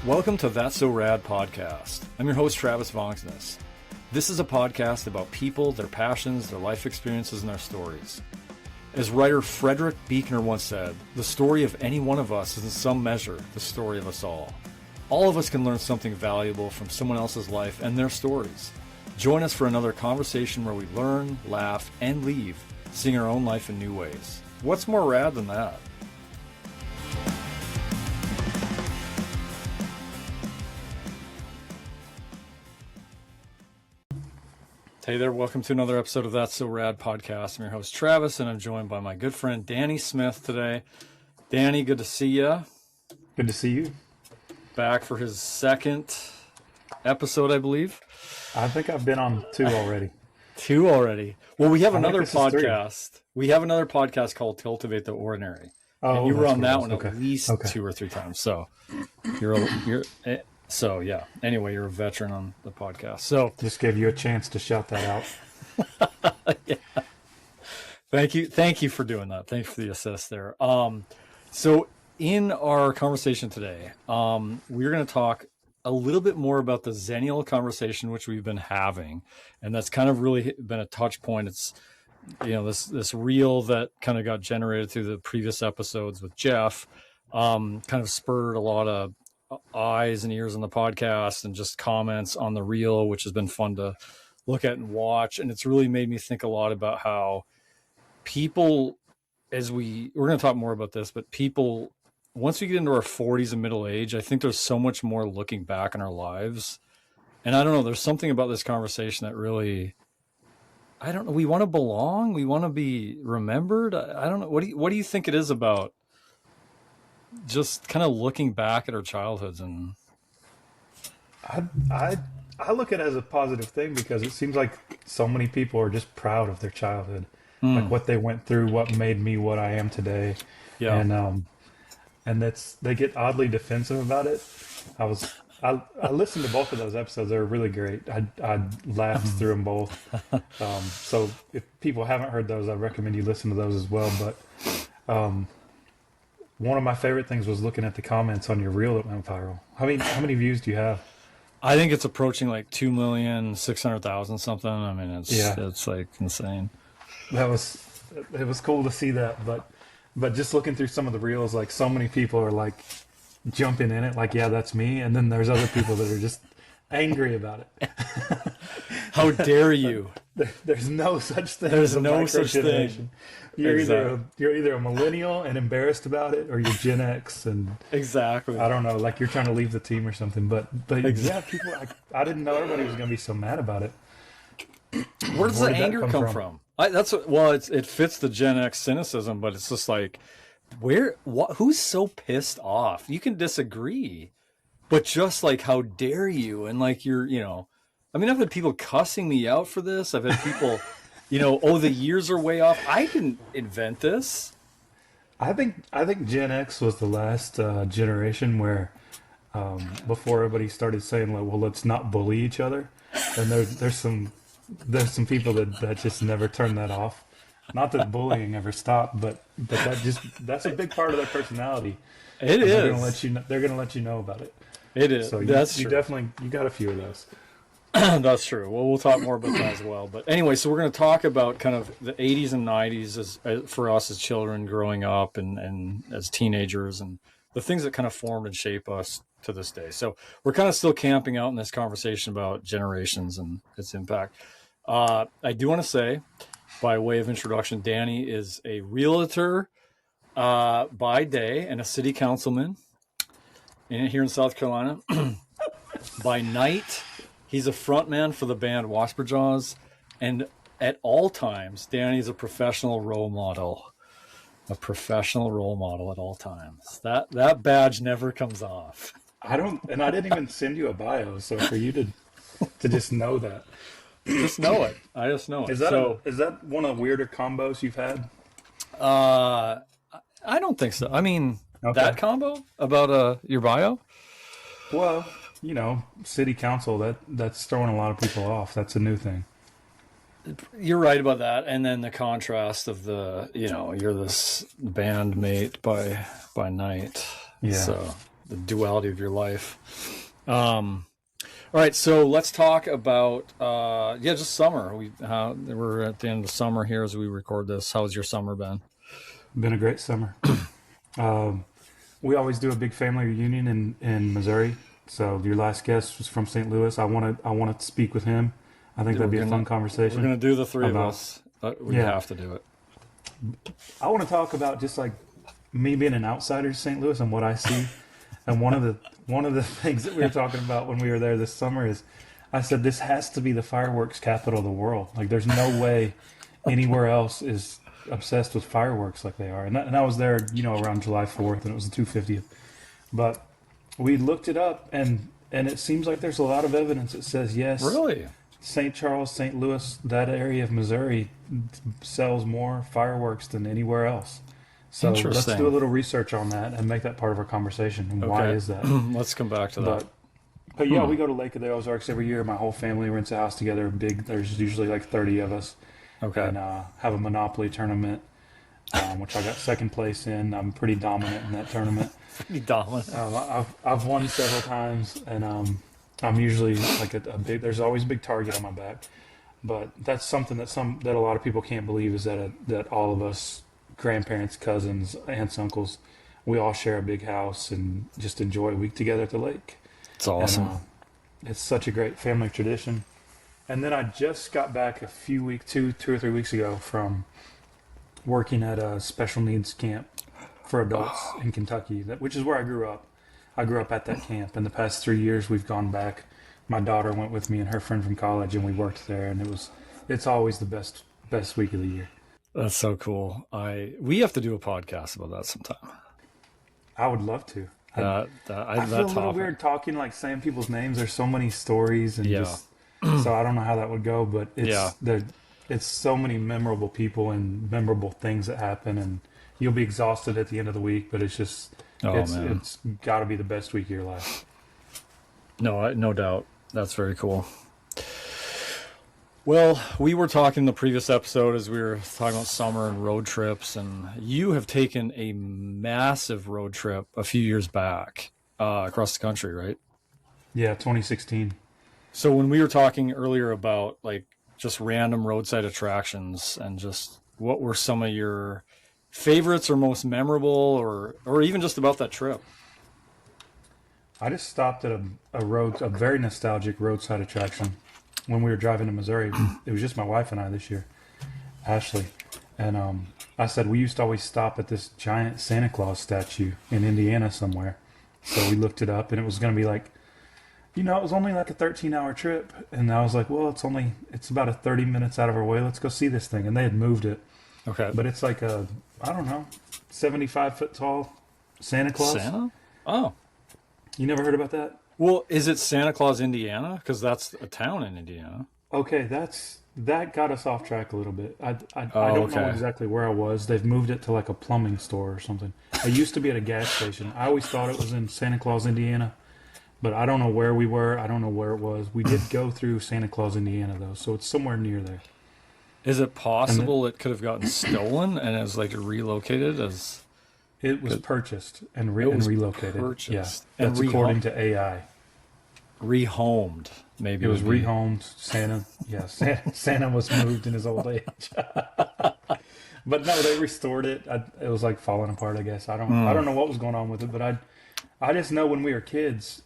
Welcome to That's So Rad podcast. I'm your host, Travis Vongsness. This is a podcast about people, their passions, their life experiences, and their stories. As writer Frederick Buechner once said, the story of any one of us is in some measure the story of us all. All of us can learn something valuable from someone else's life and their stories. Join us for another conversation where we learn, laugh, and leave, seeing our own life in new ways. What's more rad than that? Hey there, welcome to another episode of That's So Rad podcast. I'm your host, Travis, and I'm joined by my good friend, Danny Smith today. Danny, good to see you. Good to see you. Back for his second episode, I believe. I think I've been on two already. Two already. Well, we have another podcast. We have another podcast called Cultivate the Ordinary. And you were on that one at least 2 or 3 times. So So yeah. Anyway, you're a veteran on the podcast. So just gave you a chance to shout that out. Yeah. Thank you for doing that. Thanks for the assist there. So in our conversation today, we're going to talk a little bit more about the Xennial conversation, which we've been having, and that's kind of really been a touch point. It's, you know, this reel that kind of got generated through the previous episodes with Jeff, kind of spurred a lot of eyes and ears on the podcast and just comments on the reel, which has been fun to look at and watch. And it's really made me think a lot about how people, we're going to talk more about this, but people, once we get into our 40s and middle age, I think there's so much more looking back in our lives. And I don't know, there's something about this conversation that really, I don't know, we want to belong. We want to be remembered. I don't know. What do you think it is about just kind of looking back at our childhoods? And I look at it as a positive thing because it seems like so many people are just proud of their childhood, like what they went through, what made me what I am today. Yeah. And they get oddly defensive about it. I listened to both of those episodes. They were really great. I laughed through them both. So if people haven't heard those, I recommend you listen to those as well. But one of my favorite things was looking at the comments on your reel that went viral. How many views do you have? I think it's approaching like 2,600,000 something. I mean, it's like insane. It was cool to see that, but just looking through some of the reels, like so many people are like jumping in it, like, yeah, that's me. And then there's other people that are just angry about it. How dare you? There's no such thing. There's no such thing. You're either a millennial and embarrassed about it, or you're Gen X and exactly. I don't know, like you're trying to leave the team or something. But exactly. Yeah, people. I didn't know everybody was going to be so mad about it. Where does the anger come from? It fits the Gen X cynicism, but it's just like, who's so pissed off? You can disagree, but just like, how dare you? And like, I've had people cussing me out for this. I've had people, the years are way off. I didn't invent this. I think Gen X was the last generation where, before everybody started saying, like, well, let's not bully each other. And there's some people that just never turn that off. Not that bullying ever stopped, but that's a big part of their personality. It is. They're gonna let you know about it. It is. So that's you true. Definitely, you got a few of those. That's true. Well, we'll talk more about that as well. But anyway, so we're going to talk about kind of the 80s and 90s as for us as children growing up and as teenagers, and the things that kind of formed and shape us to this day. So we're kind of still camping out in this conversation about generations and its impact. I do want to say, by way of introduction, Danny is a realtor by day and a city councilman here in South Carolina. By night, he's a frontman for the band Whisperjaws, and at all times, Danny's a professional role model. A professional role model at all times. That badge never comes off. I didn't even send you a bio, so for you to just know that. Just know it. I just know it. Is that one of the weirder combos you've had? I don't think so. I mean, okay. That combo about your bio? Well, city council, that's throwing a lot of people off. That's a new thing. You're right about that. And then the contrast of you're this bandmate by night. Yeah. So the duality of your life. All right, so let's talk about just summer. We're at the end of the summer here as we record this. How's your summer been? Been a great summer. We always do a big family reunion in Missouri. So your last guest was from St. Louis. I want to speak with him. I think that'd be a fun conversation. We're going to do the three of us. We have to do it. I want to talk about just like me being an outsider to St. Louis and what I see. And one of the things that we were talking about when we were there this summer is, I said this has to be the fireworks capital of the world. Like there's no way anywhere else is obsessed with fireworks like they are. And I was there, around July 4th, and it was the 250th. But we looked it up, and it seems like there's a lot of evidence that says yes. Really? St. Charles, St. Louis, that area of Missouri sells more fireworks than anywhere else. So let's do a little research on that and make that part of our conversation. And why is that? Let's come back to that. But yeah, we go to Lake of the Ozarks every year. My whole family rents a house together. There's usually like 30 of us. Okay. And have a Monopoly tournament, which I got second place in. I'm pretty dominant in that tournament. Pretty dominant. I've won several times, and I'm usually like a big. There's always a big target on my back. But that's something that a lot of people can't believe is that all of us, grandparents, cousins, aunts, uncles, we all share a big house and just enjoy a week together at the lake. It's awesome. And, it's such a great family tradition. And then I just got back two or 3 weeks ago from working at a special needs camp for adults in Kentucky, which is where I grew up. I grew up at that camp. In the past 3 years, we've gone back. My daughter went with me and her friend from college, and we worked there. And it's always the best week of the year. That's so cool. We have to do a podcast about that sometime. I would love to. I feel a little weird talking, like saying people's names. There's so many stories and so I don't know how that would go, but it's so many memorable people and memorable things that happen, and you'll be exhausted at the end of the week, but it's got to be the best week of your life. No doubt. That's very cool. Well, we were talking in the previous episode as we were talking about summer and road trips, and you have taken a massive road trip a few years back across the country, right? Yeah, 2016. So when we were talking earlier about like just random roadside attractions and just what were some of your favorites or most memorable or even just about that trip? I just stopped at a very nostalgic roadside attraction when we were driving to Missouri. It was just my wife and I this year, Ashley. And I said we used to always stop at this giant Santa Claus statue in Indiana somewhere. So we looked it up, and it was going to be like, it was only like a 13-hour trip. And I was like, well, it's about 30 minutes out of our way. Let's go see this thing. And they had moved it. Okay. But it's like a, I don't know, 75-foot tall Santa Claus. Santa? Oh. You never heard about that? Well, is it Santa Claus, Indiana? Because that's a town in Indiana. Okay, that got us off track a little bit. I don't know exactly where I was. They've moved it to like a plumbing store or something. I used to be at a gas station. I always thought it was in Santa Claus, Indiana, but I don't know where we were. I don't know where it was. We did go through Santa Claus, Indiana, though, so it's somewhere near there. Is it possible it could have gotten stolen and it was like relocated as... It was purchased and relocated. Purchased. Yeah, that's according to AI. Rehomed, maybe. It was rehomed. Santa was moved in his old age. But no, they restored it. It was like falling apart, I guess. I don't know what was going on with it, but I just know when we were kids,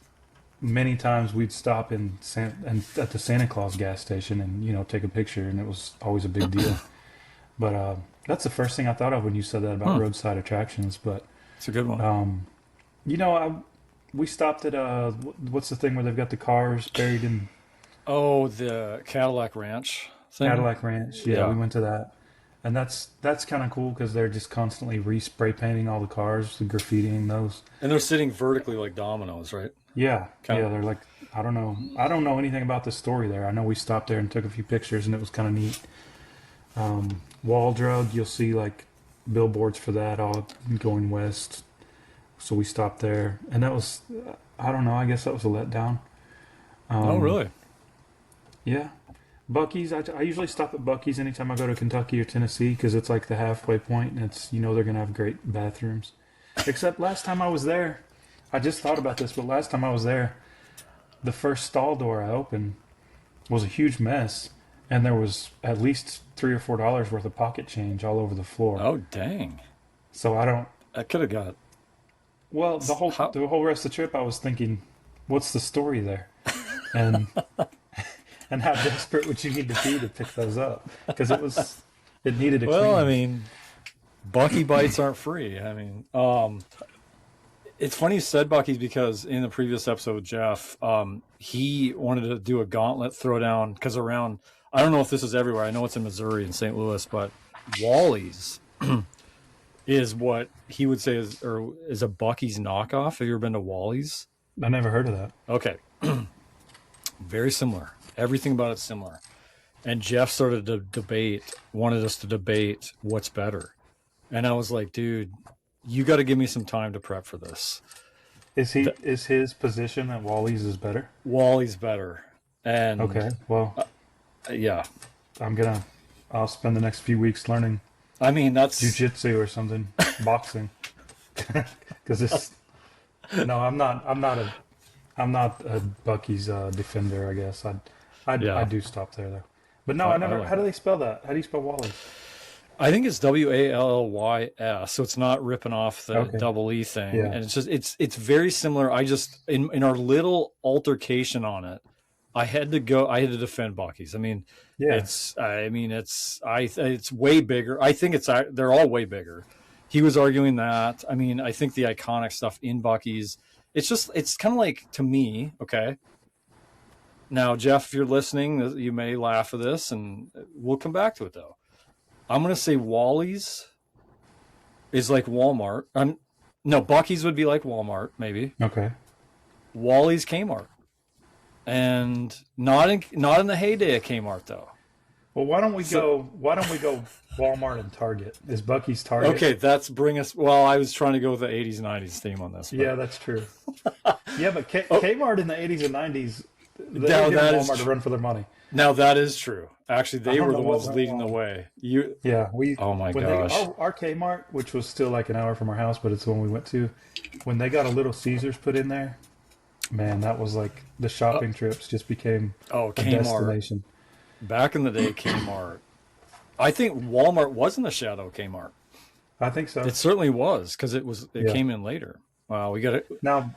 many times we'd stop at the Santa Claus gas station and take a picture, and it was always a big deal. But that's the first thing I thought of when you said that about roadside attractions. But it's a good one. We stopped at what's the thing where they've got the cars buried in? Oh, the Cadillac Ranch thing. Cadillac Ranch. Yeah, we went to that, and that's kind of cool because they're just constantly spray painting all the cars, the graffitiing those. And they're sitting vertically like dominoes, right? Yeah, they're like, I don't know anything about the story there. I know we stopped there and took a few pictures, and it was kind of neat. Wall Drug, you'll see like billboards for that all going west. So we stopped there, and that was, I don't know, I guess that was a letdown. Oh, really? Yeah. Buc-ee's, I usually stop at Buc-ee's anytime I go to Kentucky or Tennessee because it's like the halfway point, and it's, they're going to have great bathrooms. Except last time I was there, I just thought about this, but last time I was there, the first stall door I opened was a huge mess, and there was at least $3 or $4 worth of pocket change all over the floor. Oh, dang. So I don't. I could have got Well, how. the whole rest of the trip, I was thinking, what's the story there, and and how desperate would you need to be to pick those up? Because it needed a Well, I clean. mean, Bucky bites aren't free. I mean, it's funny you said Bucky's because in the previous episode, Jeff, he wanted to do a gauntlet throwdown because around, I don't know if this is everywhere. I know it's in Missouri and St. Louis, but Wally's is what he would say is a Bucky's knockoff. Have you ever been to Wally's? I never heard of that. Okay, very similar. Everything about it's similar. And Jeff started to wanted us to debate what's better. And I was like, dude, you got to give me some time to prep for this. Is his position at Wally's is better? Wally's better. And Okay, well, yeah, I'll spend the next few weeks learning I mean, that's, jujitsu or something, boxing, because it's no, I'm not a Bucky's defender. I guess I yeah, do stop there though. But no, I I never. like How do it. they spell that? How do you spell Wally's? I think it's Wallys. So it's not ripping off the Okay, double E thing. yeah, And it's very similar. I just, in our little altercation on it, I had to defend Bucky's. yeah. It's way bigger. I think they're all way bigger. He was arguing that. I mean, I think the iconic stuff in Bucky's, it's kind of like, to me, okay. Now, Jeff, if you're listening, you may laugh at this and we'll come back to it though. I'm going to say Wally's is like Walmart. No, Bucky's would be like Walmart, maybe. Okay. Wally's Kmart. And not in the heyday of Kmart though. Well, why don't we So go? Why don't we go Walmart and Target? Is Bucky's Target? okay, that's bring us. Well, I was trying to go with the '80s '90s theme on this, but Yeah, that's true. Yeah, but oh, Kmart in the 80s and 90s, they were now giving that is Walmart a run for their money. now that is true. Actually, I they don't were know the what ones went leading the wrong. way. You, Yeah, oh my when they gosh, our Kmart, which was still like an hour from our house, but it's the one we went to, when they got a Little Caesars put in there, man, that was like the uh, shopping trips just became oh a Kmart. destination. Back in the day, Kmart. I think Walmart was in the shadow of Kmart. I think so. It certainly was because it Yeah. came in later. Wow, we got it. Now,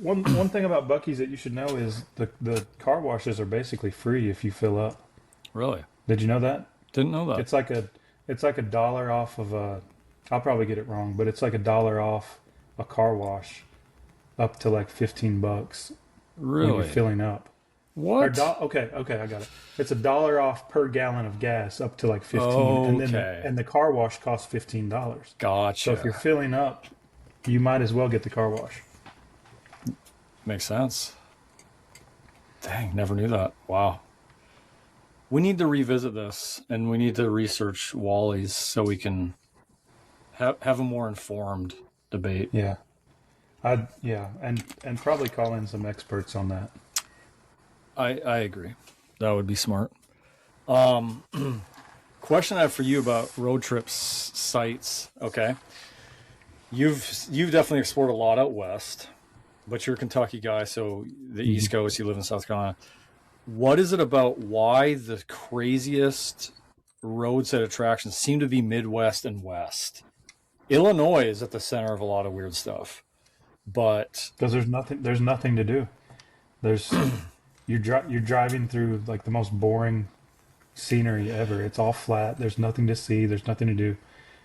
one thing about Bucky's that you should know is the car washes are basically free if you fill up. Really Did you know that? didn't know that. It's like a dollar off of a. I'll probably get it wrong, but it's like a dollar off a car wash up to like $15 when you're Really, filling up. what? Okay, I got it. It's a dollar off per gallon of gas up to like 15, and then Okay, the car wash costs $15. So if you're gotcha. filling up, you might as well get the car wash. Makes sense. Dang, never knew that. Wow. We need to revisit this and we need to research Wally's so we can have a more informed debate. Yeah, and probably call in some experts on that. I agree. That would be smart. Um, question I have for you about road trips sites. Okay. You've definitely explored a lot out west, but you're a Kentucky guy, so the Hmm. East Coast, you live in South Carolina. What is it about why the craziest roadside attractions seem to be Midwest and West? Illinois is at the center of a lot of weird stuff, but Because there's nothing to do. There's you're driving through like the most boring scenery ever. It's all flat. There's nothing to see. There's nothing to do.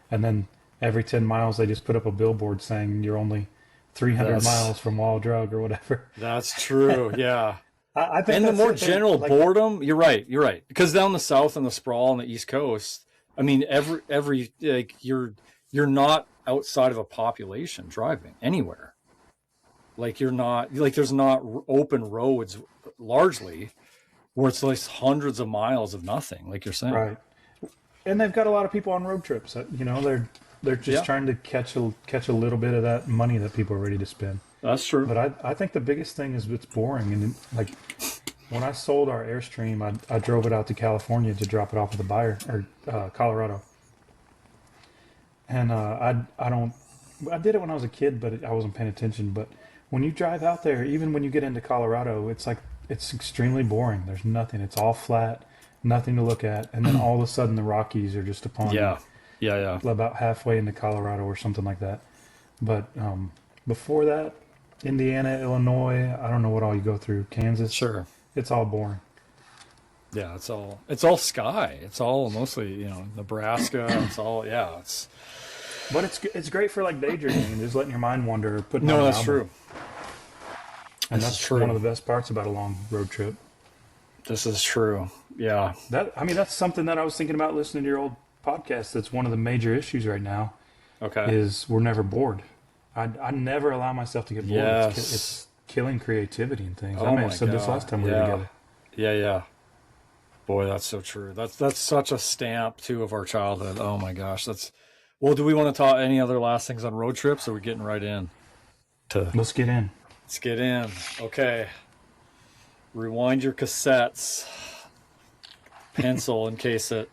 And then every 10 miles they just put up a billboard saying you're only 300 that's miles from Wild Drug or whatever. that's true. Yeah. I think And the that's more it. general Like, boredom, you're right. You're right. Because down the south and the sprawl on the East Coast, I mean, every like you're not outside of a population driving anywhere. Like you're not like there's not open roads largely where it's like hundreds of miles of nothing, like you're saying. right. And they've got a lot of people on road trips. They're just Yeah, trying to catch a little bit of that money that people are ready to spend. that's true. But I think the biggest thing is it's boring. And like when I sold our Airstream, I drove it out to California to drop it off with a buyer or Colorado. And I don't I did it when I was a kid, but I wasn't paying attention. But when you drive out there, even when you get into Colorado, it's like it's extremely boring. There's nothing. It's all flat, nothing to look at, and then all of a sudden the Rockies are just upon you. Yeah. Yeah. Yeah. About halfway into Colorado or something like that. But before that, Indiana, Illinois, I don't know what all you go through. Kansas, Sure. it's all boring. Yeah. It's all sky. It's all mostly, Nebraska. It's all, yeah. But it's great for like daydreaming and just letting your mind wander, or putting on No, an that's album. true. And This is that's true. one of the best parts about a long road trip. This is true. Yeah. That's something that I was thinking about listening to your old podcast. That's one of the major issues right now Okay. is we're never bored. I never allow myself to get bored. Yes. It's killing creativity and things. Oh I may my have said this God. last time we were Yeah. together. Yeah. Yeah. Boy, that's so true. That's such a stamp too of our childhood. Oh my gosh. Well, do we want to talk any other last things on road trips, or are we getting right in to Let's get in. let's get in. Okay. Rewind your cassettes. Pencil in case it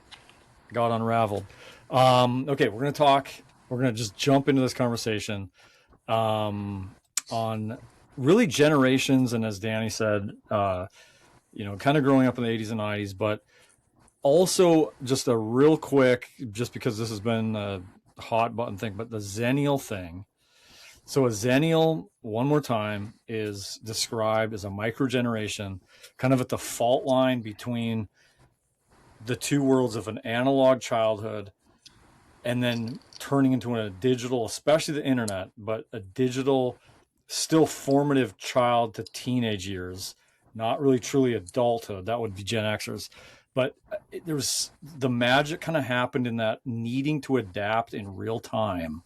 got unraveled. Okay, we're gonna just jump into this conversation on really generations, and as Danny said, kind of growing up in the 80s and 90s, but also just a real quick, just because this has been a hot button thing, but the Xennial thing. So a Xennial, one more time, is described as a microgeneration, kind of at the fault line between the two worlds of an analog childhood and then turning into a digital, especially the internet, but a digital, still formative child to teenage years, not really truly adulthood. That would be Gen Xers. But there's the magic kind of happened in that needing to adapt in real time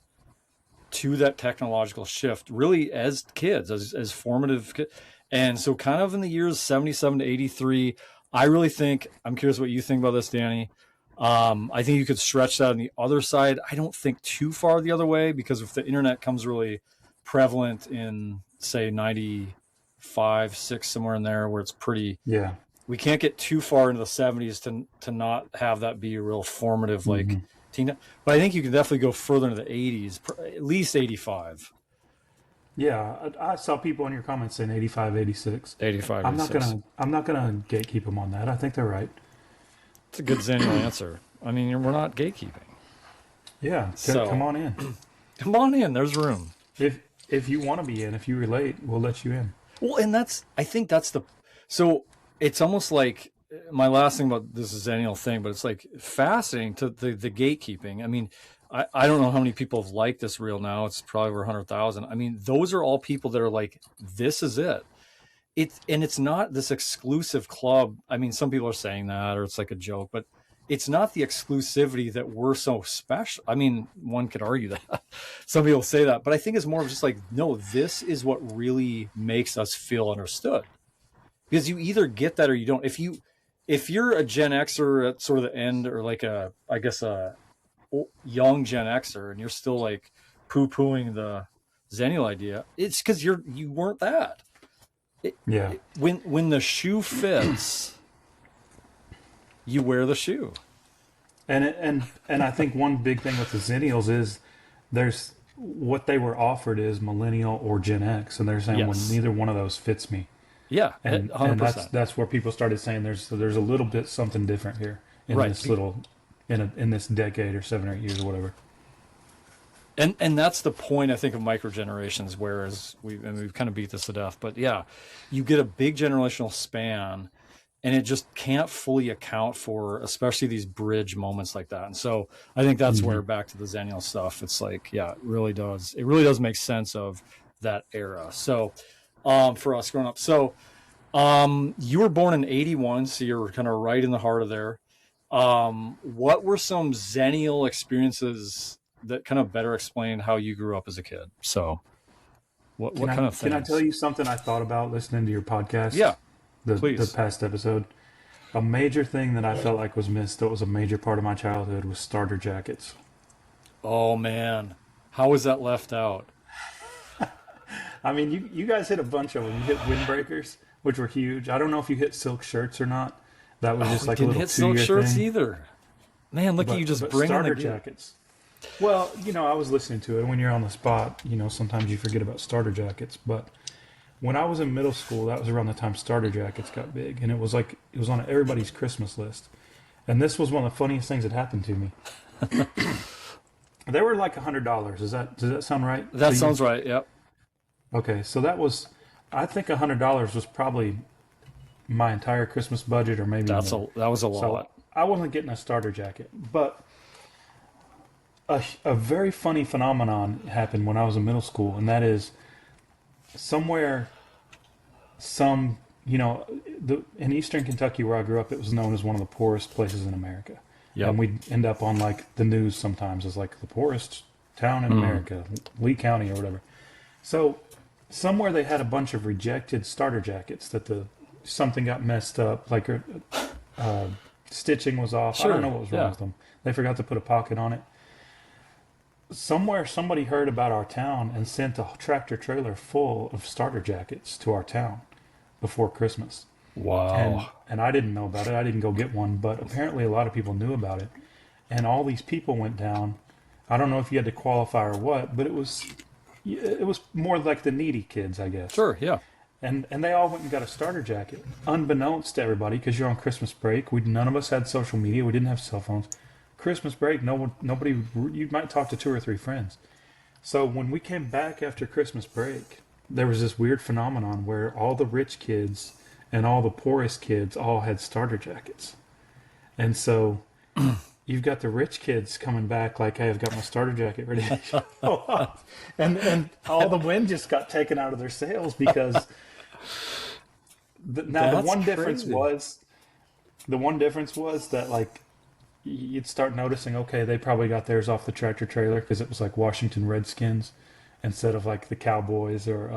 to that technological shift, really as kids, as formative kids. And so kind of in the years 77 to 83, I really think, I'm curious what you think about this, Danny. I think you could stretch that on the other side. I don't think too far the other way, because if the internet comes really prevalent in, say, 95, 6, somewhere in there, where it's pretty, Yeah. we can't get too far into the 70s to not have that be a real formative, like, teen. But I think you can definitely go further into the 80s, at least 85. Yeah, I saw people in your comments saying 85, 86. 85, I'm not 86. gonna gatekeep them on that. I think they're right. It's a good Xennial answer. I mean, we're not gatekeeping. Yeah, So- come on in. Come on in. There's room. If you want to be in, if you relate, we'll let you in. Well, and I think that's so it's almost like my last thing about this Xennial thing, but it's like fascinating to the gatekeeping. I mean, I don't know how many people have liked this reel now. It's probably over 100,000. I mean, those are all people that are like, this is it. It's not this exclusive club. I mean, some people are saying that, or it's like a joke, but it's not the exclusivity that we're so special. I mean, one could argue that. Some people say that, but I think it's more of just like, no, this is what really makes us feel understood. Because you either get that or you don't. If you're a Gen Xer at sort of the end, or like a young Gen Xer, and you're still like poo-pooing the Xennial idea, it's because you weren't that. When the shoe fits, you wear the shoe. And I think one big thing with the Xennials is there's what they were offered is millennial or Gen X, and they're saying, Yes. well, neither one of those fits me. Yeah, And 100%. that's where people started saying there's a little bit something different here in Right. this little in this decade or 7 or 8 years or whatever. And that's the point, I think, of microgenerations, whereas we've kind of beat this to death, but yeah, you get a big generational span, and it just can't fully account for, especially these bridge moments like that. And so I think that's where, back to the Xennial stuff, it's like, yeah, it really does make sense of that era. So for us growing up, so you were born in 81, so you're kind of right in the heart of there. What were some Xennial experiences that kind of better explain how you grew up as a kid? So what kind of things? Can I tell you something I thought about listening to your podcast? Yeah, the please. past episode. A major thing that I felt like was missed, that was a major part of my childhood, was starter jackets. Oh man, how was that left out? I mean, you guys hit a bunch of them. You hit windbreakers, which were huge. I don't know if you hit silk shirts or not. That was just like a Didn't little hit silk 2-year shirts thing. either. Man, look at you just But bringing starter the jackets. Well, I was listening to it. When you're on the spot, sometimes you forget about starter jackets. But when I was in middle school, that was around the time starter jackets got big, and it was on everybody's Christmas list. And this was one of the funniest things that happened to me. They were like $100. Does that sound right? That sounds right. Yep. Okay, so I think $100 was probably my entire Christmas budget, or maybe more. That was a lot. So I wasn't getting a starter jacket, but a very funny phenomenon happened when I was in middle school, and that is somewhere, in eastern Kentucky where I grew up, it was known as one of the poorest places in America. Yep. And we'd end up on like the news sometimes as like the poorest town in America, Lee County or whatever. So somewhere they had a bunch of rejected starter jackets that something got messed up, like stitching was off. Sure. I don't know what was wrong with them. They forgot to put a pocket on it. Somewhere somebody heard about our town and sent a tractor trailer full of starter jackets to our town before Christmas. Wow. And I didn't know about it. I didn't go get one, but apparently a lot of people knew about it. And all these people went down. I don't know if you had to qualify or what, but it was more like the needy kids, I guess. Sure, yeah. And they all went and got a starter jacket, unbeknownst to everybody, because you're on Christmas break. None of us had social media. We didn't have cell phones. Christmas break, nobody. You might talk to 2 or 3 friends. So when we came back after Christmas break, there was this weird phenomenon where all the rich kids and all the poorest kids all had starter jackets. And so you've got the rich kids coming back like, hey, I've got my starter jacket ready to show off. And all the wind just got taken out of their sails because the one difference was that like you'd start noticing, okay, they probably got theirs off the tractor trailer because it was like Washington Redskins instead of like the Cowboys or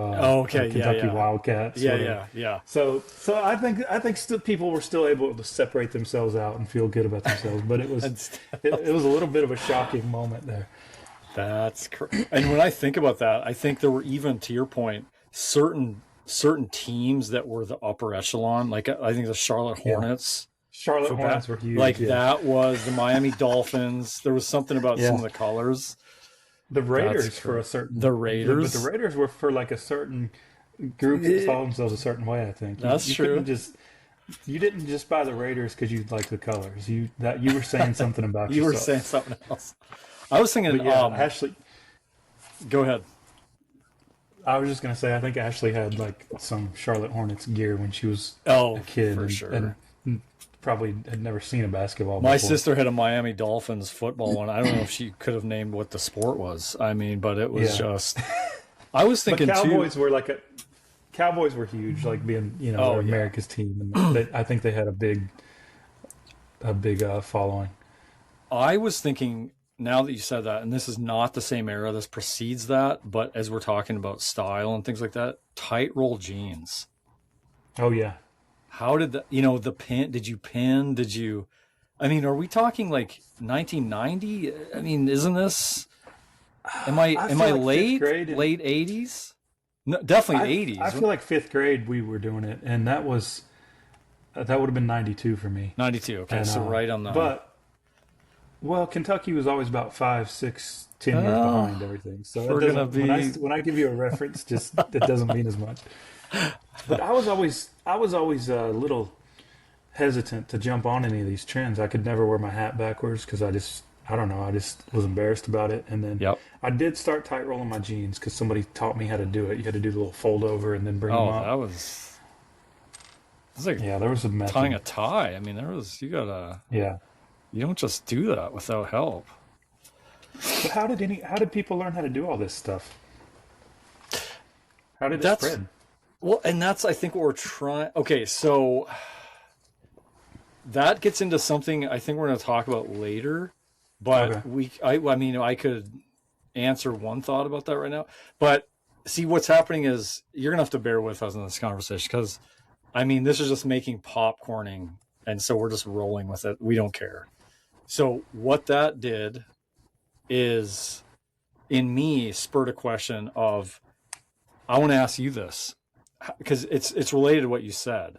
Kentucky Wildcats. Yeah. So I think still people were still able to separate themselves out and feel good about themselves, but it was it was a little bit of a shocking moment there. That's and when I think about that, I think there were, even to your point, certain teams that were the upper echelon. Like I think the Charlotte Hornets. Charlotte Hornets were huge. Like that was the Miami Dolphins. There was something about some of the colors. The Raiders for a certain. The Raiders, but the Raiders were for like a certain group that saw themselves a certain way. I think that's true. You didn't just buy the Raiders because you liked the colors. You were saying something about you yourself. were saying something else. I was thinking. Ashley, go ahead. I was just gonna say I think Ashley had like some Charlotte Hornets gear when she was a kid, for sure. And probably had never seen a basketball My before. sister had a Miami Dolphins football one. I don't know if she could have named what the sport was. I mean, but it was just. I was thinking Cowboys were Cowboys were huge, like being they're America's team, and I think they had a big following. I was thinking, now that you said that, and this is not the same era, this precedes that, but as we're talking about style and things like that, tight roll jeans. Oh yeah. How did the pin? Did you pin? I mean, are we talking like 1990? I mean, isn't this? Am I late 80s? No, definitely 80s. I feel like 5th grade we were doing it, and that would have been 92 for me. 92. Okay, so right on the. But Kentucky was always about 5, 6, 10 years behind everything. So when I give you a reference, it doesn't mean as much. But I was always a little hesitant to jump on any of these trends. I could never wear my hat backwards because I just was embarrassed about it. And then I did start tight rolling my jeans because somebody taught me how to do it. You had to do the little fold over and then bring them up. That was like there was a method. Tying a tie. I mean, you don't just do that without help. But how did people learn how to do all this stuff? How did it spread? Well, and that's, I think, what we're trying. Okay, so that gets into something I think we're going to talk about later. But I could answer one thought about that right now. But see, what's happening is you're going to have to bear with us in this conversation because, I mean, this is just making popcorning. And so we're just rolling with it. We don't care. So what that did is, in me, spurred a question of, I want to ask you this. Because it's related to what you said,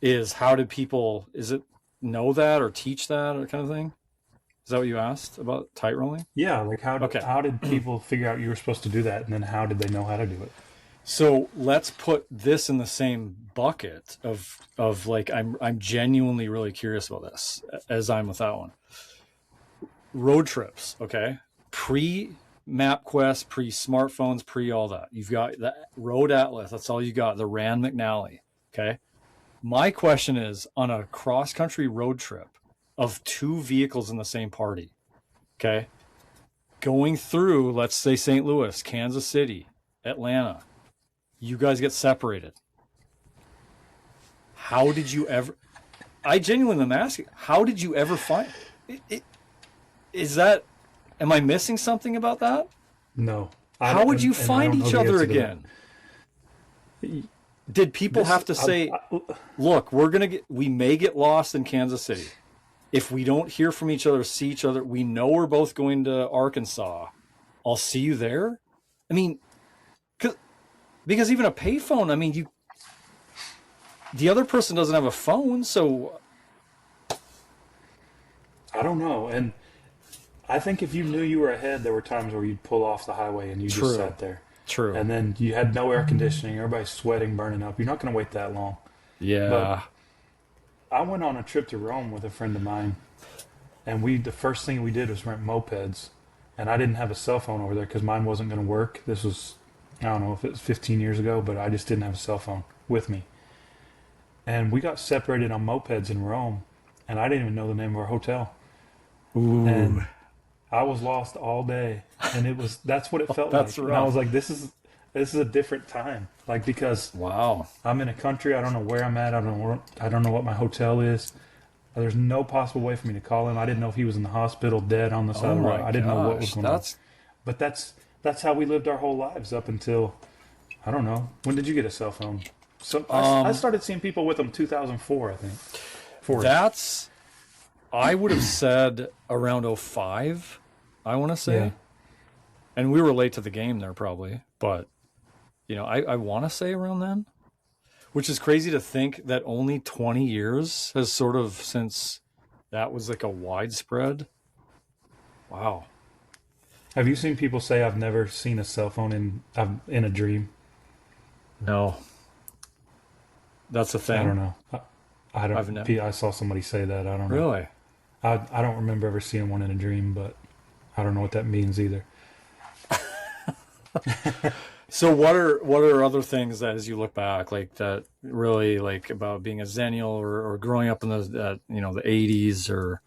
is how did people, is it know that or teach that or kind of thing? Is that what you asked about tight rolling? Yeah, like Okay. how did people figure out you were supposed to do that, and then how did they know how to do it? So let's put this in the same bucket of like I'm genuinely really curious about this as I'm with that one. Road trips, okay? Pre MapQuest, pre smartphones, pre all that. You've got the Road Atlas. That's all you got. The Rand McNally. Okay. My question is on a cross country road trip of two vehicles in the same party. Okay. Going through, let's say St. Louis, Kansas City, Atlanta. You guys get separated. How did you ever? I genuinely am asking. How did you ever find? Is that? Am I missing something about that? No, How would you and I find don't know each the other answer to again? Did people this. have to say, "Look, we may get lost in Kansas City. If we don't hear from each other, see each other, we know we're both going to Arkansas. I'll see you there." I mean, because even a payphone. I mean, the other person doesn't have a phone, so I don't know, and I think if you knew you were ahead, there were times where you'd pull off the highway and you just true, sat there. true. And then you had no air conditioning, everybody's sweating, burning up. You're not going to wait that long. But Yeah. I went on a trip to Rome with a friend of mine, and the first thing we did was rent mopeds. And I didn't have a cell phone over there because mine wasn't going to work. This was, I don't know if it was 15 years ago, but I just didn't have a cell phone with me. And we got separated on mopeds in Rome, and I didn't even know the name of our hotel. Ooh, And I was lost all day, and that's what it felt that's like. And I was rough. like, this is a different time, like because Wow. I'm in a country, I don't know where I'm at, I don't know what my hotel is. There's no possible way for me to call him. I didn't know if he was in the hospital, dead on the side Oh of the road. my I didn't know what was gosh, going on. that's But that's how we lived our whole lives up until I don't know. When did you get a cell phone? So I um started seeing people with them 2004, I think. Four-ish. that's I would have said around '05. I want to Yeah. say, and we were late to the game there probably, but I want to say around then, which is crazy to think that only 20 years has sort of since that was like a widespread. Wow. Have you seen people say I've never seen a cell phone in a dream? No, that's a I don't thing. know. I don't. I've never I saw somebody say that. I don't know. really. I don't remember ever seeing one in a dream, but I don't know what that means either. So what are other things that as you look back like that really like about being a Xennial or growing up in the 80s or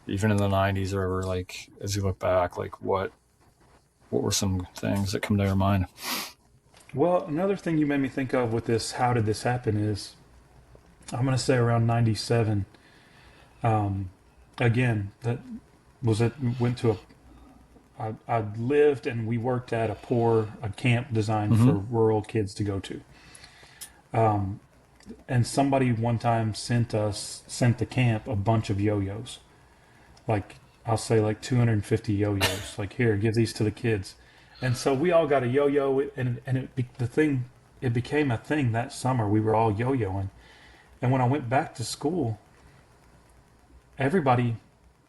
even in the 90s or like as you look back like what were some things that come to your mind? Well, another thing you made me think of with this, how did this happen, is I'm going to say around 97. Um, Again, that was it. Went to I lived and we worked at a camp designed for Mm-hmm. rural kids to go to. And somebody one time sent the camp a bunch of yo-yos. Like I'll say like 250 yo-yos. Like here, give these to the kids. And so we all got a yo-yo, and it became a thing that summer. We were all yo-yoing, and when I went back to school, everybody,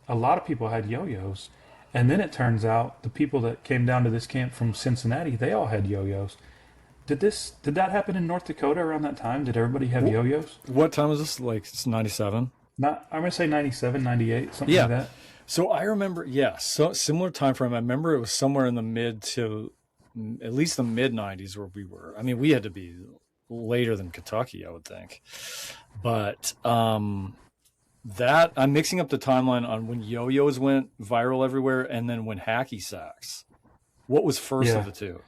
a lot of people had yo-yos, and then it turns out the people that came down to this camp from Cincinnati, they all had yo-yos. Did that happen in North Dakota around that time? Did everybody have yo-yos? What time is this? Like it's 97? Not, I'm gonna say 97, 98, something like Yeah. that. So I remember, yeah, so similar time frame. I remember it was somewhere in the mid to at least the mid 90s where we were. I mean, we had to be later than Kentucky, I would think. But that I'm mixing up the timeline on when yo-yos went viral everywhere and then when hacky sacks. What was first of Yeah, the two?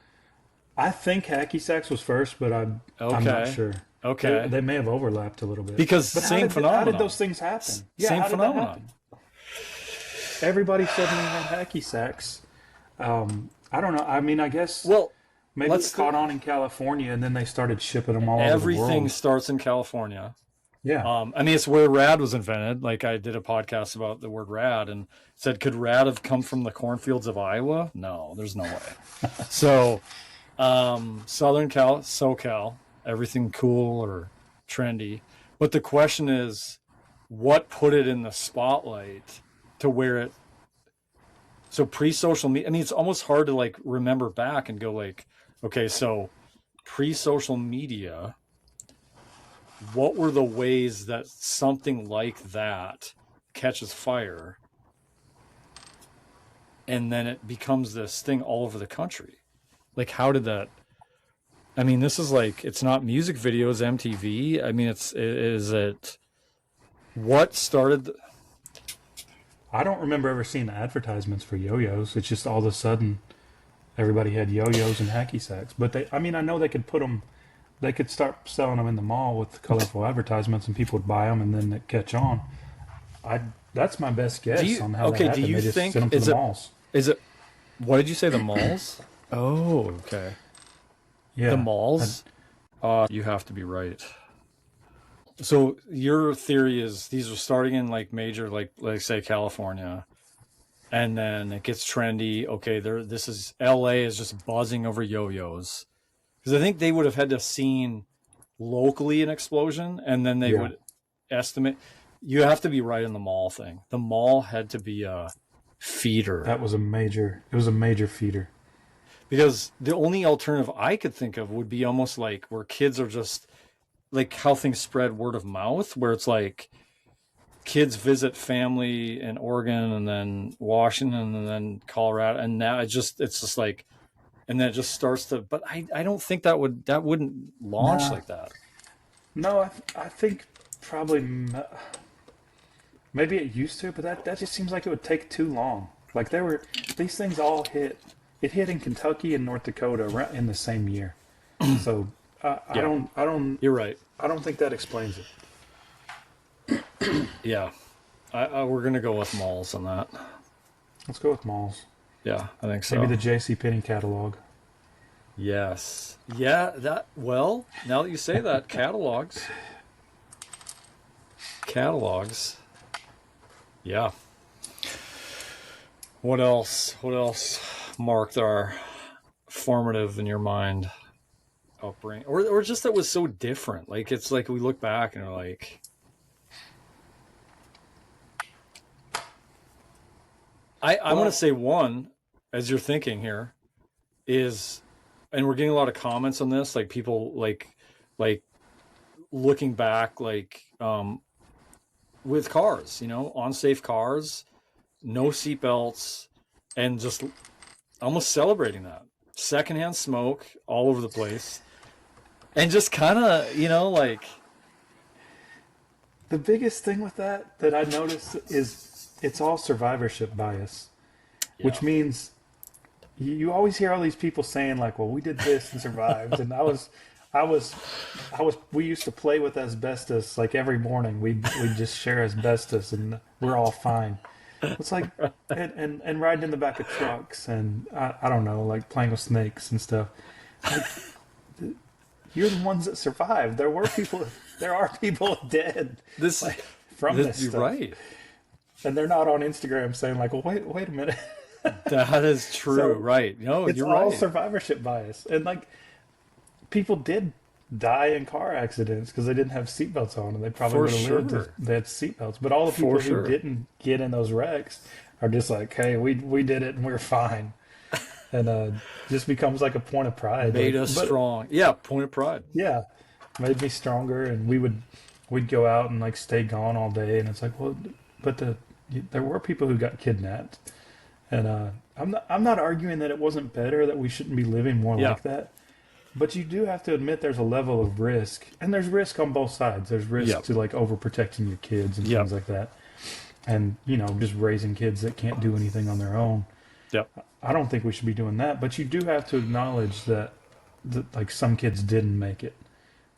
I think hacky sacks was first, but I'm not Okay. sure. They Okay. they may have overlapped a little bit. Because But same how did phenomenon. those things happen? Yeah, Same how did that phenomenon. happen? Everybody suddenly had hacky sacks. I don't know. I mean, I guess Well, maybe it let's caught on in California, and then they started shipping them all over the everything world. starts in California. Yeah. I mean, it's where rad was invented. Like I did a podcast about the word rad and said, could rad have come from the cornfields of Iowa? No, there's no way. So, Southern SoCal, everything cool or trendy. But the question is, what put it in the spotlight to where it, so pre-social media, I mean, it's almost hard to like remember back and go like, okay, so pre-social media, what were the ways that something like that catches fire and then it becomes this thing all over the country? Like, how did that, I mean, this is like, it's not music videos, MTV. I mean, is it, what started? I don't remember ever seeing advertisements for yo-yos. It's just all of a sudden everybody had yo-yos and hacky sacks. But I mean, I know they could put them, they could start selling them in the mall with colorful advertisements, and people would buy them, and then they catch on. That's my best guess on how that happened. Do you they just think, sent them to the malls. Is it, what did you say, the malls? Oh, okay. Yeah, the malls? You have to be right. So your theory is these are starting in like major, like say California, and then it gets trendy. Okay, this is LA is just buzzing over yo-yos, because I think they would have had to have seen locally an explosion, and then they would estimate. You have to be right in the mall thing. The mall had to be a feeder. It was a major feeder. Because the only alternative I could think of would be almost like where kids are just like how things spread word of mouth, where it's like kids visit family in Oregon and then Washington and then Colorado, and now it's just like, and then it just starts to. But I don't think that wouldn't launch like that. No, I think probably maybe it used to, but that just seems like it would take too long. Like these things all hit. It hit in Kentucky and North Dakota in the same year. So I don't. You're right. I don't think that explains it. Yeah, we're gonna go with malls on that. Let's go with malls. Yeah, I think so. Maybe the JCPenney catalog. Yes. Yeah. Well, now that you say that, catalogs. Yeah. What else marked our formative in your mind upbringing, or just that was so different? Like, it's like we look back and are like, I want to say one, as you're thinking here, is, and we're getting a lot of comments on this, like people like looking back, like with cars, unsafe cars, no seatbelts, and just almost celebrating that secondhand smoke all over the place, and just kind of, like, the biggest thing with that I noticed is it's all survivorship bias, which means you always hear all these people saying like, well, we did this and survived. And we used to play with asbestos like every morning. We'd just share asbestos and we're all fine. It's like, and riding in the back of trucks and I don't know, like playing with snakes and stuff. Like, you're the ones that survived. There are people dead from this stuff. You're right. And they're not on Instagram saying like, well, wait a minute. That is true, so, right? No, it's you're all right. Survivorship bias, and like people did die in car accidents because they didn't have seatbelts on, and they probably would have lived if they had seatbelts. But all the people who didn't get in those wrecks are just like, hey, we did it and we're fine, and just becomes like a point of pride. Made us strong. Yeah, point of pride. Yeah, made me stronger, and we'd go out and like stay gone all day, and it's like, well, but there were people who got kidnapped. And I'm not arguing that it wasn't better, that we shouldn't be living more like that. But you do have to admit there's a level of risk. And there's risk on both sides. There's risk to like overprotecting your kids and things like that. And, just raising kids that can't do anything on their own. Yep. I don't think we should be doing that. But you do have to acknowledge that like some kids didn't make it.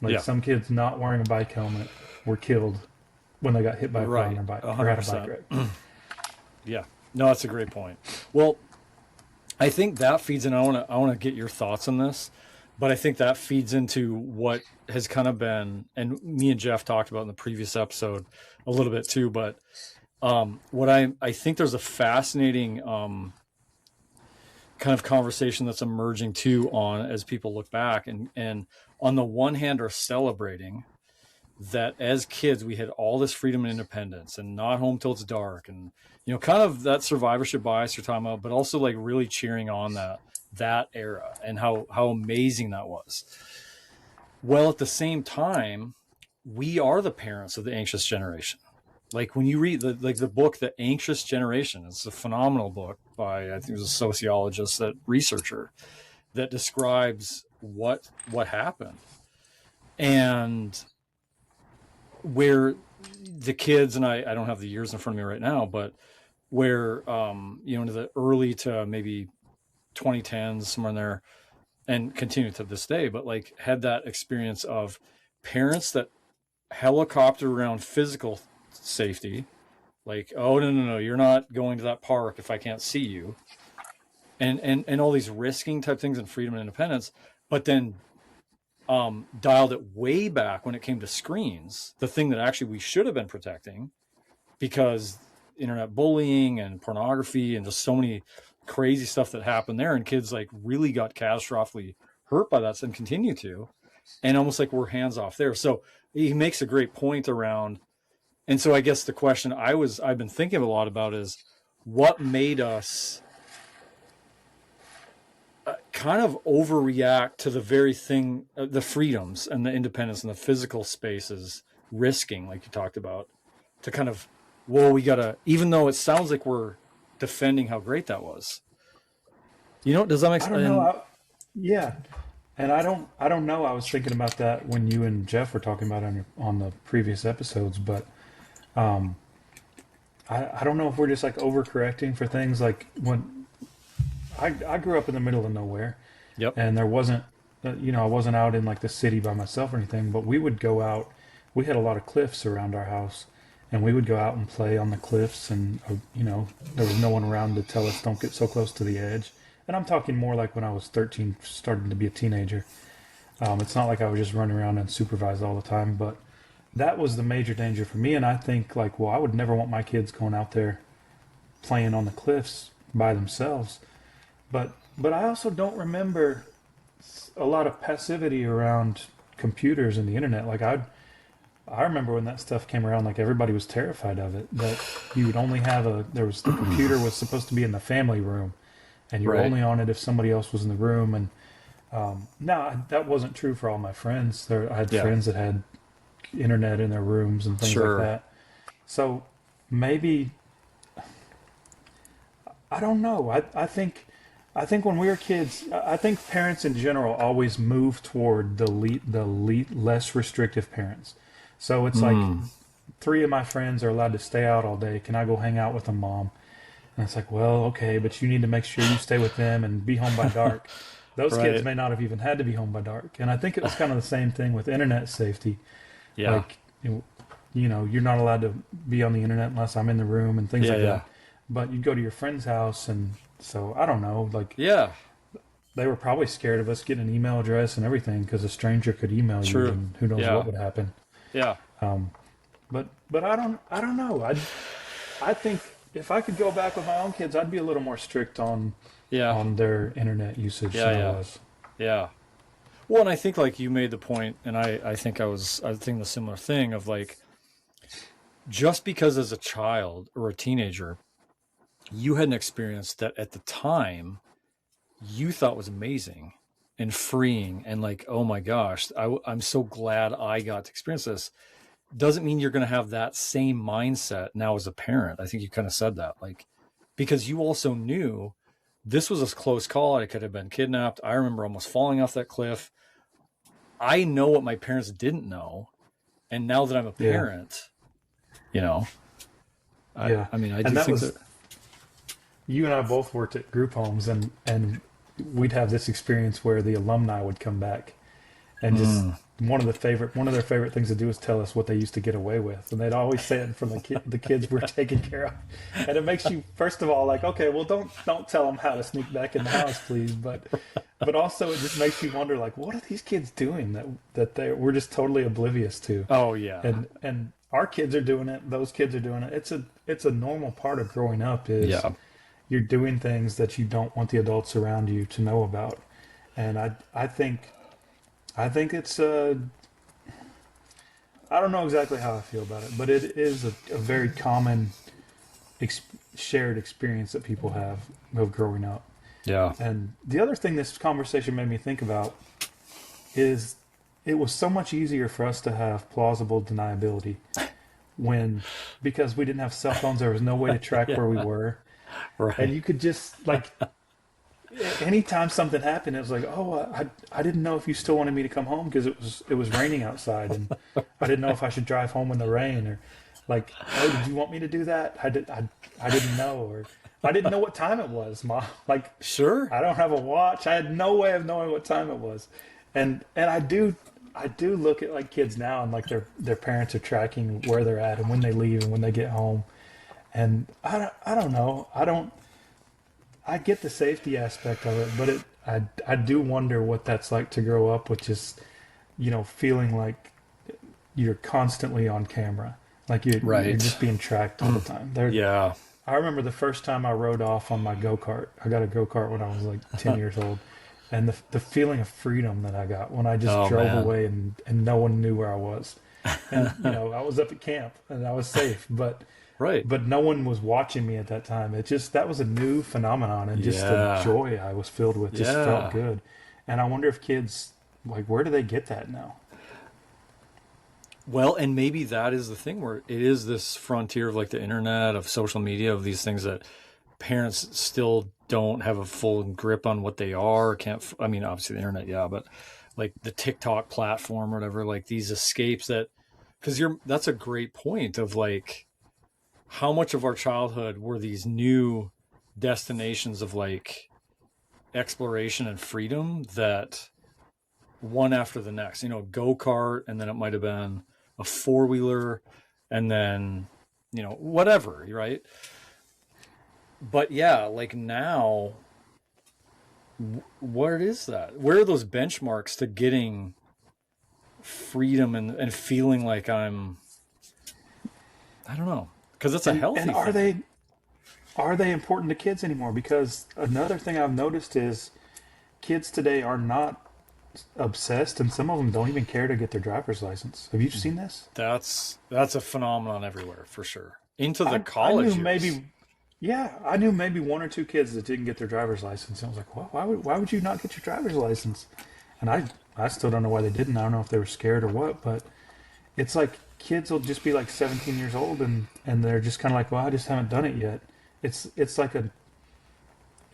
Like some kids not wearing a bike helmet were killed when they got hit by a car on their bike 100%. or had a bike wreck. Yeah. No, that's a great point. Well, I think that feeds in. I want to get your thoughts on this, but I think that feeds into what has kind of been, and me and Jeff talked about in the previous episode a little bit too. But what I think there's a fascinating kind of conversation that's emerging too on as people look back and on the one hand are celebrating that as kids we had all this freedom and independence and not home till it's dark, and kind of that survivorship bias you're talking about, but also like really cheering on that era and how amazing that was. Well, at the same time, we are the parents of the anxious generation. Like when you read the book The Anxious Generation, it's a phenomenal book by, I think it was a sociologist, that researcher that describes what happened, and where the kids, and I don't have the years in front of me right now, but where into the early to maybe 2010s, somewhere in there, and continue to this day, but like had that experience of parents that helicopter around physical safety, like, oh no, you're not going to that park if I can't see you, and all these risking type things and freedom and independence, but then dialed it way back when it came to screens, the thing that actually we should have been protecting, because internet bullying and pornography and just so many crazy stuff that happened there, and kids like really got catastrophically hurt by that and continue to, and almost like we're hands off there. So he makes a great point around, and so I guess the question I've been thinking a lot about is what made us kind of overreact to the very thing, the freedoms and the independence and the physical spaces, risking, like you talked about, to kind of, well, we gotta, even though it sounds like we're defending how great that was. Does that make I sense? don't know. Yeah. And I don't know. I was thinking about that when you and Jeff were talking about it on the previous episodes, but I don't know if we're just like overcorrecting for things. Like when I grew up in the middle of nowhere, Yep. and there wasn't, I wasn't out in like the city by myself or anything, but we would go out. We had a lot of cliffs around our house, and we would go out and play on the cliffs, and there was no one around to tell us don't get so close to the edge. And I'm talking more like when I was 13, starting to be a teenager. It's not like I was just running around unsupervised all the time, but that was the major danger for me. And I think like, well, I would never want my kids going out there playing on the cliffs by themselves. But I also don't remember a lot of passivity around computers and the internet. Like I remember when that stuff came around, like everybody was terrified of it. That you would only have the computer was supposed to be in the family room, and you were Right. only on it if somebody else was in the room. And no, that wasn't true for all my friends. I had friends that had internet in their rooms and things Sure. like that. So maybe, I don't know. I think when we were kids, I think parents in general always move toward the less restrictive parents. So it's like 3 of my friends are allowed to stay out all day. Can I go hang out with them, Mom? And it's like, well, okay, but you need to make sure you stay with them and be home by dark. Those Right. kids may not have even had to be home by dark. And I think it was kind of the same thing with internet safety. Yeah. Like, you're not allowed to be on the internet unless I'm in the room and things Yeah, like yeah. that. But you go to your friend's house, and so I don't know, like Yeah. they were probably scared of us getting an email address and everything because a stranger could email you, True. and who knows Yeah. what would happen. Yeah. But I don't know. I think if I could go back with my own kids, I'd be a little more strict on Yeah. their internet usage Yeah, than I yeah. was. Yeah. Well, and I think like you made the point, and I think I think the similar thing of like, just because as a child or a teenager, you had an experience that at the time you thought was amazing and freeing and like, oh my gosh, I'm so glad I got to experience this, doesn't mean you're going to have that same mindset now as a parent. I think you kind of said that, like, because you also knew this was a close call. I could have been kidnapped. I remember almost falling off that cliff. I know what my parents didn't know. And now that I'm a Yeah. parent, you know, Yeah. I mean, I And do that think was, that, you and I both worked at group homes, and we'd have this experience where the alumni would come back, and just one of their favorite things to do is tell us what they used to get away with, and they'd always say it from the kids we're taking care of, and it makes you, first of all, like, okay, well, don't tell them how to sneak back in the house, please, but also it just makes you wonder, like, what are these kids doing that we're just totally oblivious to. oh yeah. And our kids are doing it, those kids are doing it. It's a normal part of growing up, is Yeah. you're doing things that you don't want the adults around you to know about. And I think it's I I don't know exactly how I feel about it, but it is a very common ex- shared experience that people have of growing up. Yeah. And the other thing this conversation made me think about is it was so much easier for us to have plausible deniability when, because we didn't have cell phones, there was no way to track where we Yeah. were. And Right. you could just like, anytime something happened, it was like, oh, I didn't know if you still wanted me to come home because it was raining outside, and I didn't know if I should drive home in the rain, or like, oh, did you want me to do that? I didn't know, or I didn't know what time it was, Mom. Like, Sure. I don't have a watch. I had no way of knowing what time it was, and I do look at like kids now, and like their parents are tracking where they're at and when they leave and when they get home, and I don't know. I get the safety aspect of it, but I do wonder what that's like to grow up with just, feeling like you're constantly on camera, like you're Right. just being tracked all the time. There, Yeah. I remember the first time I rode off on my go kart. I got a go kart when I was like 10 years old, and the feeling of freedom that I got when I just Oh drove man. away and no one knew where I was, and I was up at camp and I was safe, but Right. no one was watching me at that time. It just that was a new phenomenon, and just the Yeah. joy I was filled with just felt Yeah. good. And I wonder if kids like where do they get that now? Well, and maybe that is the thing where it is this frontier of like the internet, of social media, of these things that parents still don't have a full grip on what they are. Can't, I mean, obviously the internet, yeah, but like the TikTok platform or whatever, like these escapes that, because that's a great point of like how much of our childhood were these new destinations of like exploration and freedom that one after the next, go kart, and then it might have been a four wheeler, and then, whatever, right? But yeah, like now, what is that? Where are those benchmarks to getting freedom and feeling like I don't know, because it's a And healthy are thing. they important to kids anymore? Because another thing I've noticed is kids today are not obsessed, and some of them don't even care to get their driver's license. Have you seen this? That's a phenomenon everywhere for sure. Into the I knew college years. maybe, yeah, I knew maybe one or two kids that didn't get their driver's license. And I was like, well, why would you not get your driver's license? And I still don't know why they didn't. I don't know if they were scared or what, but it's like kids will just be like 17 years old, and they're just kind of like, well, I just haven't done it yet. It's like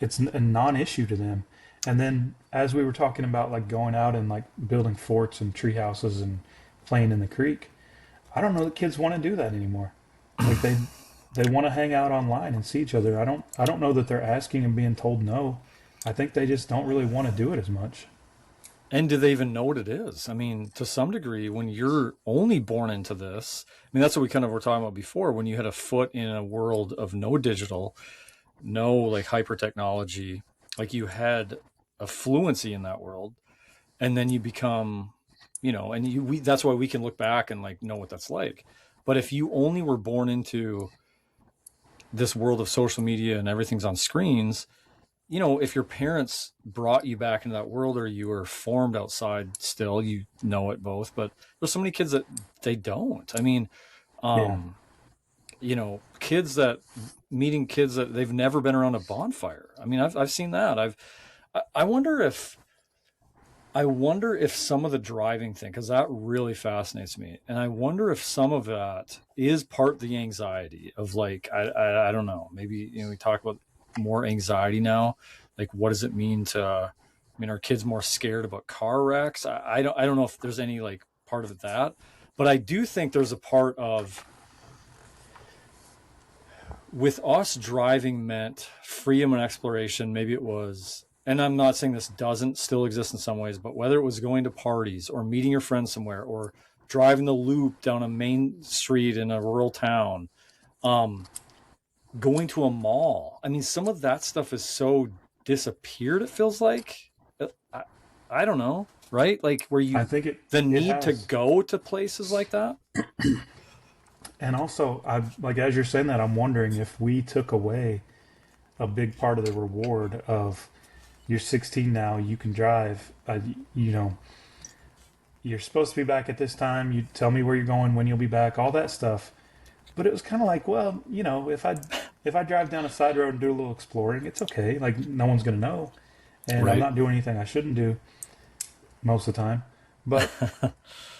it's a non-issue to them. And then as we were talking about like going out and like building forts and tree houses and playing in the creek, I don't know that kids want to do that anymore. Like they want to hang out online and see each other. I don't know that they're asking and being told no. I think they just don't really want to do it as much. And do they even know what it is? I mean, to some degree, when you're only born into this, I mean, that's what we kind of were talking about before. When you had a foot in a world of no digital, no like hyper technology, like you had a fluency in that world, and then you become, and that's why we can look back and like know what that's like. But if you only were born into this world of social media and everything's on screens, if your parents brought you back into that world or you were formed outside still, you know it both. But there's so many kids that they don't. I mean, Yeah. um, kids that meeting kids that they've never been around a bonfire. I mean, I've seen that. I wonder if some of the driving thing, because that really fascinates me, and I wonder if some of that is part of the anxiety of like I don't know, maybe we talk about more anxiety now, like what does it mean to I mean, are kids more scared about car wrecks? I don't know if there's any like part of that, but I do think there's a part of with us driving meant freedom and exploration. Maybe it was, and I'm not saying this doesn't still exist in some ways, but whether it was going to parties or meeting your friends somewhere or driving the loop down a main street in a rural town, um, going to a mall. I mean, some of that stuff is so disappeared, it feels like. I, I don't know, right? Like where I you, think it the it need to has. go to places like that. And also, I like as you're saying that, I'm wondering if we took away a big part of the reward of you're 16 now, you can drive. You know, you're supposed to be back at this time. You tell me where you're going, when you'll be back, all that stuff. But it was kind of like, well, if I drive down a side road and do a little exploring, it's okay. Like no one's gonna know, and I'm Right. not doing anything I shouldn't do most of the time. But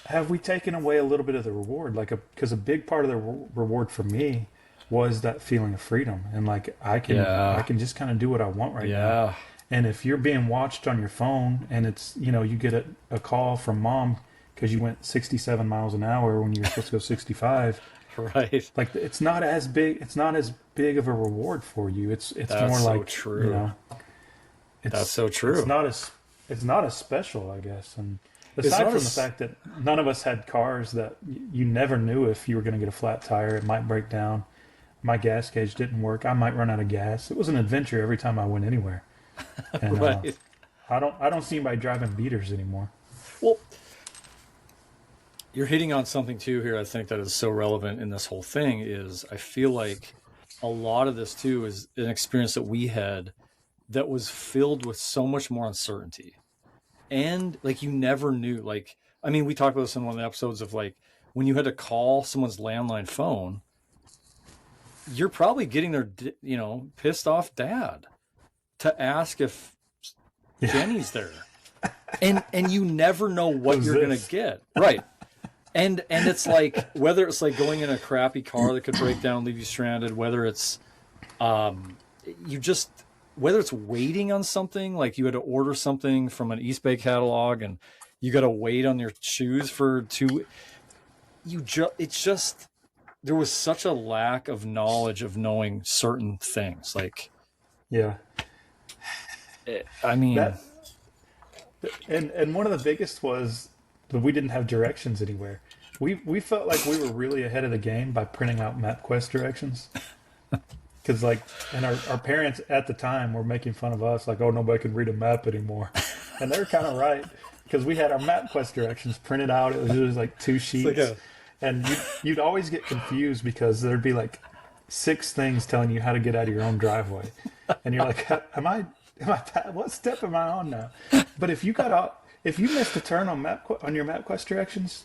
have we taken away a little bit of the reward? Like, because a big part of the reward for me was that feeling of freedom, and like I Yeah. can just kind of do what I want right now. Yeah. And if you're being watched on your phone, and it's you get a call from mom because you went 67 miles an hour when you were supposed to go 65, Right. like it's not as big. It's not as big of a reward for you. It's That's more so like true. That's so it's true. not as it's not as special, I guess. And It's aside not from the as fact that none of us had cars that you never knew if you were going to get a flat tire, it might break down. My gas gauge didn't work. I might run out of gas. It was an adventure every time I went anywhere. And right. I don't see anybody driving beaters anymore. Well, you're hitting on something too here. I think that is so relevant in this whole thing is I feel like a lot of this too is an experience that we had that was filled with so much more uncertainty. And like you never knew, like, I mean, we talked about this in one of the episodes of like when you had to call someone's landline phone, you're probably getting their, pissed off dad to ask if Yeah. Jenny's there. And you never know what Who's you're going this? to get. Right. And it's like whether it's like going in a crappy car that could break down, leave you stranded, whether it's you just whether it's waiting on something, like you had to order something from an East Bay catalog and you got to wait on your shoes for two it's just there was such a lack of knowledge of knowing certain things. Like Yeah. I mean, That and one of the biggest was that we didn't have directions anywhere. We felt like we were really ahead of the game by printing out MapQuest directions. Because like, and our parents at the time were making fun of us, like, oh, nobody can read a map anymore, and they're kind of right because we had our MapQuest directions printed out. It was just like two it's like sheets, and you'd always get confused because there'd be like six things telling you how to get out of your own driveway, and you're like, what step am I on now? But if you missed a turn on on your MapQuest directions,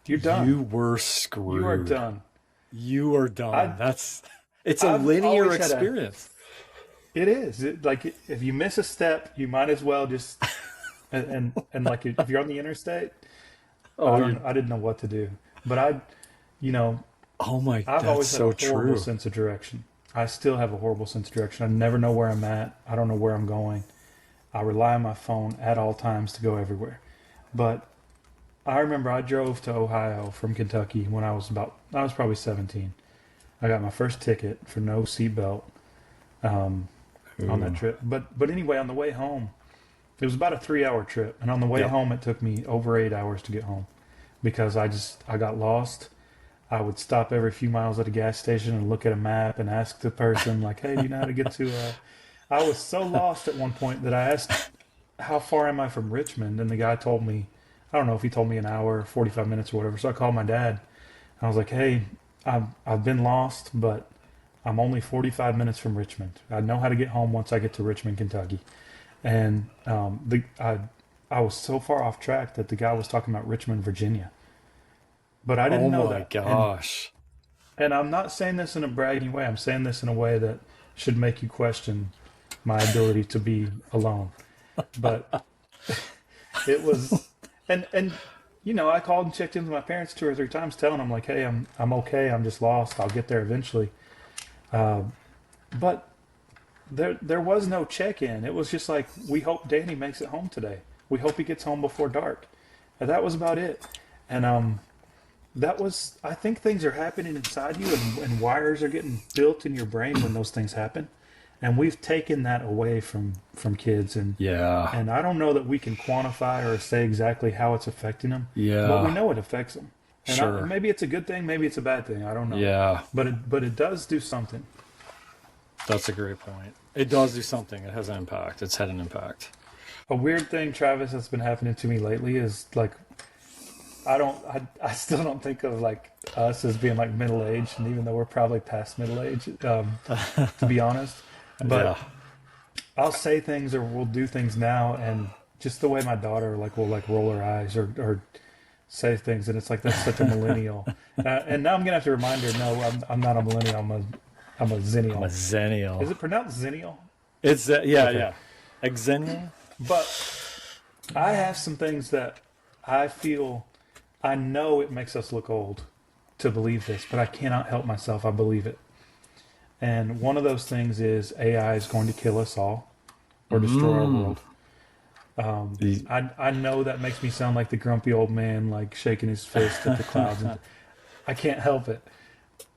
you're done. you were You are screwed. done. You are done. I It's a I've linear always had a experience. It is. Like if you miss a step, you might as well just and like if you're on the interstate, Oh, you I didn't know what to do. But you know, oh my, I've that's always had so a horrible true. sense of direction. I still have a horrible sense of direction. I never know where I'm at. I don't know where I'm going. I rely on my phone at all times to go everywhere. But I remember I drove to Ohio from Kentucky when I was probably 17. I got my first ticket for no seatbelt on that Ooh. trip. But anyway, on the way home, it was about a 3 hour trip, and on the way Yep. home, it took me over 8 hours to get home because I got lost. I would stop every few miles at a gas station and look at a map and ask the person like, "Hey, do you know how to get to?" I was so lost at one point that I asked, "How far am I from Richmond?" And the guy told me, I don't know if he told me an hour, 45 minutes or whatever. So I called my dad. I was like, "Hey, I've been lost, but I'm only 45 minutes from Richmond. I know how to get home once I get to Richmond, Kentucky." And I was so far off track that the guy was talking about Richmond, Virginia, but I Oh didn't know my that. gosh. And I'm not saying this in a bragging way. I'm saying this in a way that should make you question my ability to be alone. But it was, and I called and checked in with my parents two or three times, telling them like, "Hey, I'm okay. I'm just lost. I'll get there eventually." Uh, but there was no check-in. It was just like, we hope Danny makes it home today. We hope he gets home before dark. And that was about it. And that was, I think things are happening inside you, and wires are getting built in your brain when those things happen. And we've taken that away from kids, Yeah. and I don't know that we can quantify or say exactly how it's affecting them, but we Yeah. know it affects them. And Sure. maybe it's a good thing, maybe it's a bad thing. I don't know, Yeah. but it does do something. That's a great point. It does do something. It has an impact. It's had an impact. A weird thing, Travis, that's been happening to me lately is like, I still don't think of like us as being like middle aged, and even though we're probably past middle age, to be honest. Yeah. But I'll say things or we'll do things now, and just the way my daughter like will like roll her eyes or say things, and it's like that's such a millennial. And now I'm gonna have to remind her, no, I'm not a millennial. I'm a Xennial. I'm a Xennial. Is it pronounced Xennial? It's yeah. Xennial. But I have some things that I feel, I know it makes us look old to believe this, but I cannot help myself. I believe it. And one of those things is AI is going to kill us all or destroy our world. I know that makes me sound like the grumpy old man, like shaking his fist at the clouds. And I can't help it.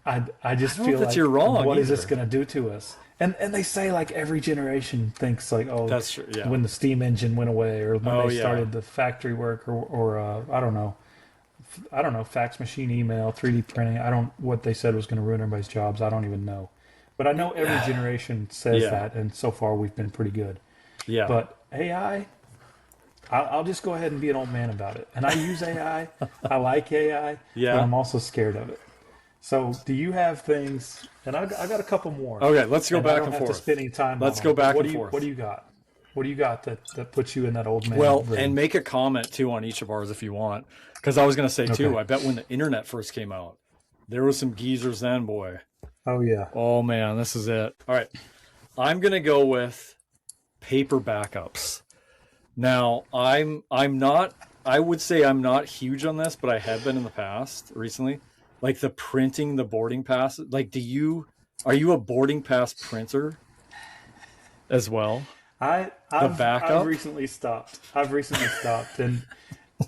I just feel like, you're wrong. What is this going to do to us? And they say like every generation thinks like, oh, that's true. Yeah. When the steam engine went away, or when they started the factory work, or I don't know, fax machine, email, 3D printing. What they said was going to ruin everybody's jobs. I don't even know. But I know every generation says that, and so far we've been pretty good. Yeah. But AI, I'll just go ahead and be an old man about it. And I use AI. I like AI, but I'm also scared of it. So do you have things, and I got a couple more. Okay, let's go back and forth. I don't have to spend any time Let's go back and forth. What do you got? What do you got that puts you in that old man? Well, room? And make a comment too on each of ours if you want. Because I was going to say too, I bet when the internet first came out, there was some geezers then, boy. Oh yeah. Oh man, this is it. All right. I'm going to go with paper backups. Now, I would say I'm not huge on this, but I have been in the past recently. Like the printing the boarding pass. Like are you a boarding pass printer as well? I've recently stopped.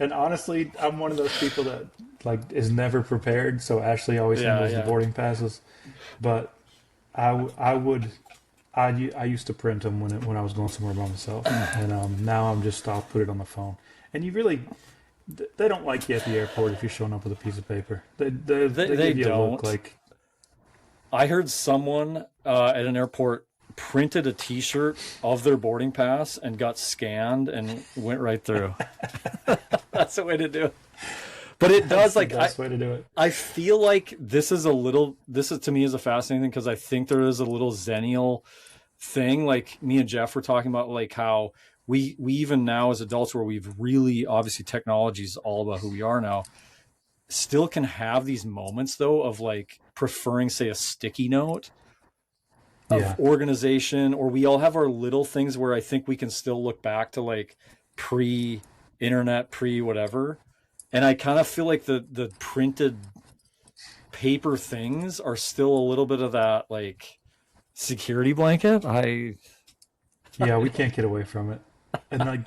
And honestly, I'm one of those people that like is never prepared. So Ashley always handles the boarding passes. But I used to print them when I was going somewhere by myself, and now I'll put it on the phone. And they don't like you at the airport if you're showing up with a piece of paper. They give you don't. A look like. I heard someone at an airport printed a T-shirt of their boarding pass and got scanned and went right through. That's the way to do it. But it does That's the best way to do it. I feel like this is to me is a fascinating thing because I think there is a little Xennial thing. Like me and Jeff were talking about, like how we even now as adults, where we've really obviously technology is all about who we are now, still can have these moments though of like preferring, say, a sticky note of organization, or we all have our little things where I think we can still look back to like pre-internet, pre-whatever. And I kind of feel like the printed paper things are still a little bit of that like security blanket. We can't get away from it. And like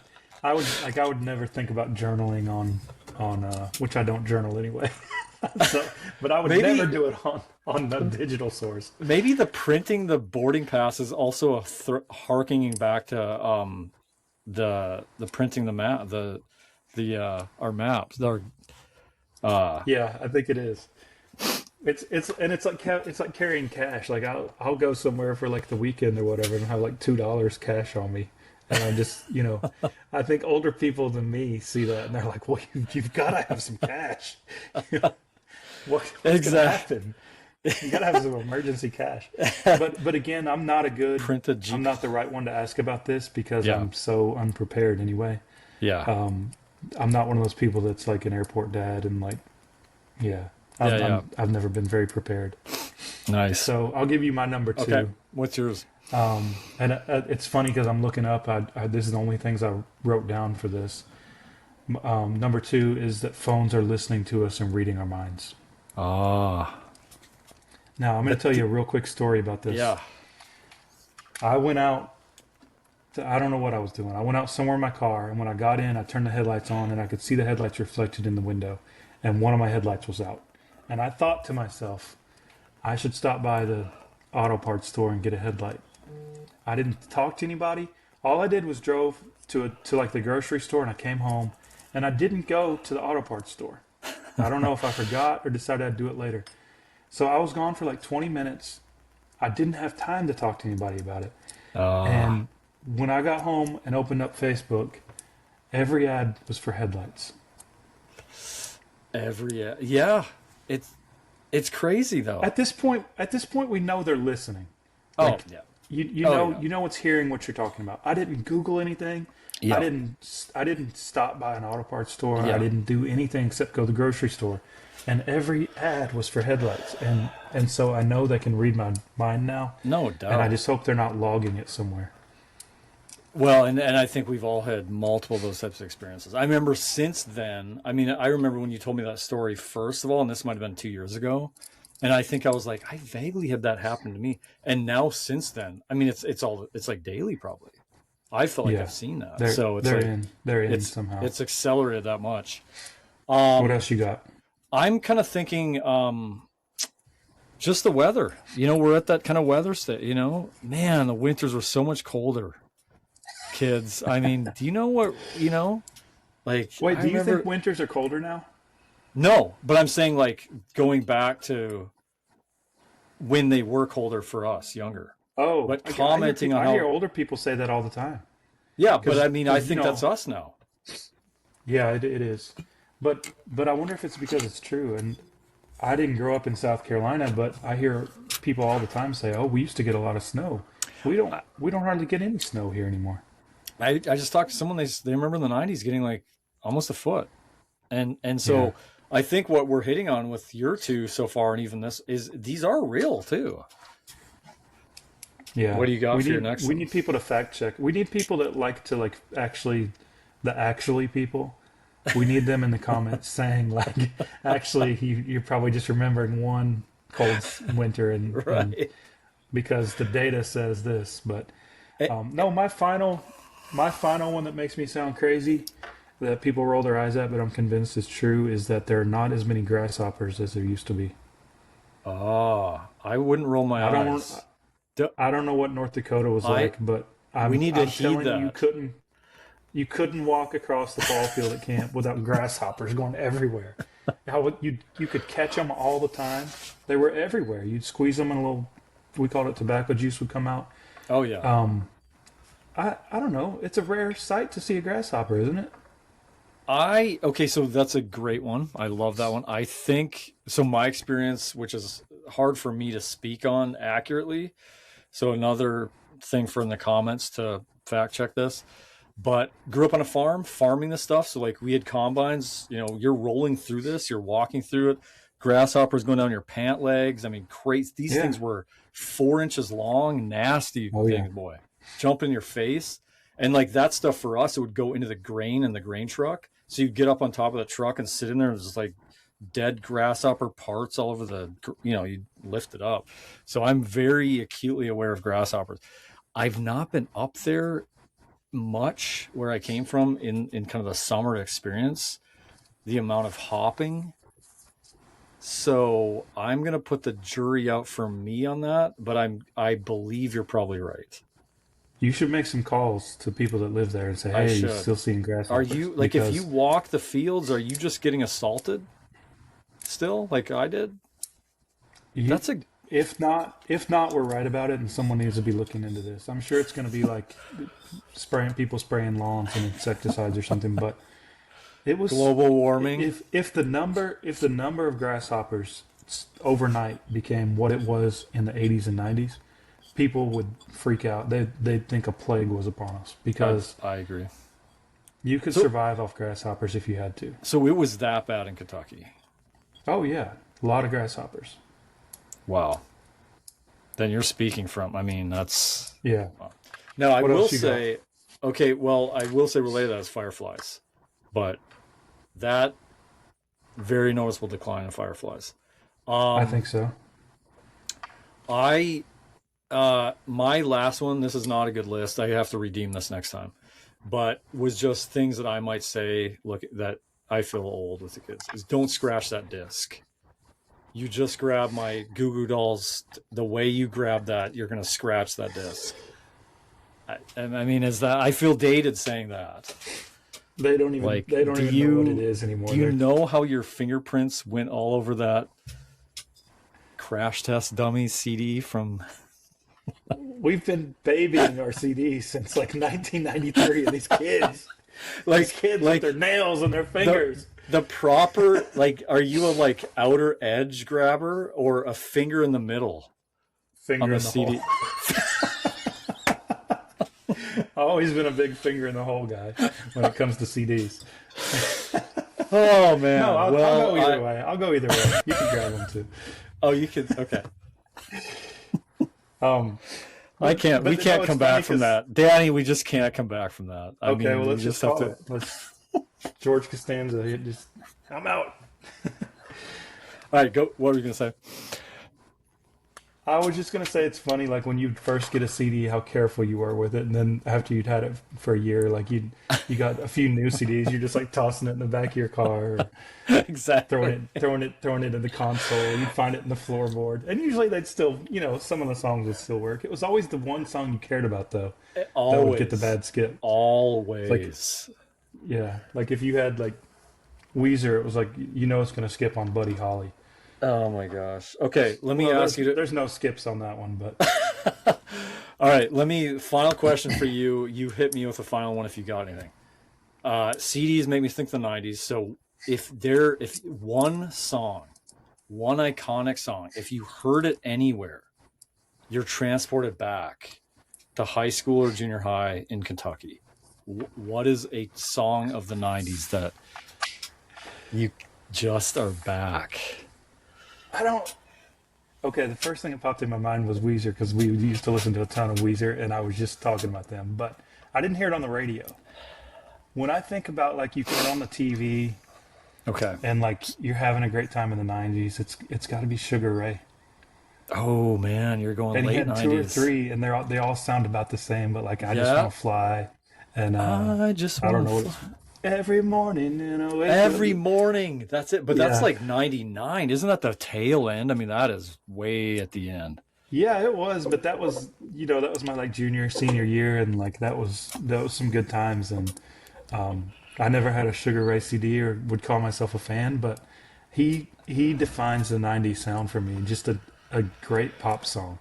I would never think about journaling on which I don't journal anyway. But I would never do it on a digital source. Maybe the printing the boarding pass is also a harkening back to the printing the map our maps. I think it is. It's like carrying cash. Like I'll go somewhere for like the weekend or whatever and have like $2 cash on me. And I'm just, I think older people than me see that and they're like, well, you've got to have some cash. What's going to happen? You got to have some emergency cash. But again, I'm not I'm not the right one to ask about this because I'm so unprepared anyway. Yeah. I'm not one of those people that's like an airport dad and like, I've never been very prepared. Nice. So I'll give you my number 2. Okay. What's yours? And it's funny because I'm looking up. This is the only things I wrote down for this. Number 2 is that phones are listening to us and reading our minds. Ah. Now I'm going to tell you a real quick story about this. Yeah. I went out. I don't know what I was doing. I went out somewhere in my car, and when I got in, I turned the headlights on, and I could see the headlights reflected in the window, and one of my headlights was out. And I thought to myself, I should stop by the auto parts store and get a headlight. I didn't talk to anybody. All I did was drove to like the grocery store, and I came home, and I didn't go to the auto parts store. I don't know if I forgot or decided I'd do it later. So I was gone for like 20 minutes. I didn't have time to talk to anybody about it. And when I got home and opened up Facebook, every ad was for headlights. Every ad. Yeah. It's crazy though. At this point we know they're listening. Like, you know what's hearing what you're talking about. I didn't Google anything. Yeah. I didn't stop by an auto parts store. Yeah. I didn't do anything except go to the grocery store. And every ad was for headlights. And so I know they can read my mind now. No doubt. And I just hope they're not logging it somewhere. Well, and I think we've all had multiple of those types of experiences. I remember since then, I mean, I remember when you told me that story first of all, and this might have been 2 years ago. And I think I was like, I vaguely had that happen to me. And now since then, I mean, it's like daily probably. I feel like I've seen that. They're in somehow. It's accelerated that much. What else you got? I'm kind of thinking just the weather. We're at that kind of weather state, Man, the winters were so much colder. Kids. I mean, do you know what, like... Wait, do you think winters are colder now? No, but I'm saying like going back to when they were colder for us, younger. Oh, but commenting on how... I hear older people say that all the time. Yeah, but I mean, I think that's us now. Yeah, it is. But I wonder if it's because it's true. And I didn't grow up in South Carolina, but I hear people all the time say, "Oh, we used to get a lot of snow. We don't hardly get any snow here anymore." I just talked to someone, they remember in the 90s getting like almost a foot. And so I think what we're hitting on with your two so far, and even this, is these are real too. Yeah. What do you got for your next We one? need people to fact check. We need people that like to actually people. We need them in the comments saying like, actually, you're probably just remembering one cold winter and because the data says this. But no, my final one that makes me sound crazy, that people roll their eyes at, but I'm convinced is true, is that there are not as many grasshoppers as there used to be. Oh, I wouldn't roll my eyes. I don't know what North Dakota was like, but we need to heed that. You couldn't walk across the ball field at camp without grasshoppers going everywhere. You could catch them all the time. They were everywhere. You'd squeeze them and a little, we called it tobacco juice, would come out. Oh yeah. I don't know. It's a rare sight to see a grasshopper, isn't it? Okay, so that's a great one. I love that one. I think so. My experience, which is hard for me to speak on accurately, so another thing for in the comments to fact check this. But grew up on a farm, farming this stuff. So like we had combines. You're rolling through this, you're walking through it. Grasshoppers going down your pant legs. I mean, crates. These things were 4 inches long, nasty things, boy. Jump in your face. And like that stuff for us, it would go into the grain in the grain truck. So you'd get up on top of the truck and sit in there and just like dead grasshopper parts all over you'd lift it up. So I'm very acutely aware of grasshoppers. I've not been up there much where I came from in kind of the summer experience, the amount of hopping. So I'm going to put the jury out for me on that, but I believe you're probably right. You should make some calls to people that live there and say, "Hey, you're still seeing grasshoppers." Are you like, if you walk the fields, are you just getting assaulted still, like I did? If not, we're right about it, and someone needs to be looking into this. I'm sure it's going to be like people spraying lawns and insecticides or something. But it was global warming. If the number of grasshoppers overnight became what it was in the 80s and 90s, people would freak out. They'd think a plague was upon us, because I agree. You could survive off grasshoppers if you had to. So it was that bad in Kentucky. Oh yeah, a lot of grasshoppers. Wow. Then you're speaking from, I mean, that's... Yeah. Wow. Now, I will say, okay, well, I will say related to that is fireflies. But that, very noticeable decline in fireflies. I think so. My last one, this is not a good list. I have to redeem this next time. But was just things that I might say, look, that I feel old with the kids, is don't scratch that disc. You just grab my Goo Goo Dolls. The way you grab that, you're going to scratch that disc. I mean, I feel dated saying that. They don't even know what it is anymore. Do you know how your fingerprints went all over that Crash Test Dummies CD from... We've been babying our CDs since like 1993, and these kids, with their nails and their fingers. The proper, like, are you a like outer edge grabber or a finger in the middle finger on the in the CD? Hole. always been a big finger in the hole guy when it comes to CDs. Oh man. No, I'll well, go either way. I'll go either way. You can grab them too. Oh, you can. Okay. But, I can't. We can't come back from that, Danny. We just can't come back from that. I Okay, mean, well, we let's just have call to. it. George Costanza. I'm out. All right, go. What were you gonna say? I was just gonna say it's funny, like when you first get a CD, how careful you were with it, and then after you'd had it for a year, like you got a few new CDs, you're just like tossing it in the back of your car, or Exactly. throwing it in the console. You'd find it in the floorboard, and usually they'd still, some of the songs would still work. It was always the one song you cared about though that would get the Always. bad skip. Like Always. yeah, like if you had like Weezer, it was like it's gonna skip on Buddy Holly. Oh my gosh. Okay, let me Well, ask you to. there's no skips on that one, but All right, final question for you. You hit me with a final one if you got anything. CDs make me think the 90s. So if one song, one iconic song, if you heard it anywhere, you're transported back to high school or junior high in Kentucky. What is a song of the 90s that you just are back? I don't. Okay, the first thing that popped in my mind was Weezer because we used to listen to a ton of Weezer, and I was just talking about them, but I didn't hear it on the radio. When I think about like you turn on the TV, Okay. and like you're having a great time in the '90s, it's got to be Sugar Ray. Oh man, you're going And he late had two or 90s. three, and they all sound about the same, but like I just Yeah. want to fly, and I just I don't want know to what every morning, every morning. That's it. But that's Yeah. like 99. Isn't that the tail end? I mean, that is way at the end. Yeah, it was, but that was that was my like junior senior year, and like that was some good times, and I never had a Sugar Ray CD or would call myself a fan, but he defines the '90s sound for me. Just a great pop song.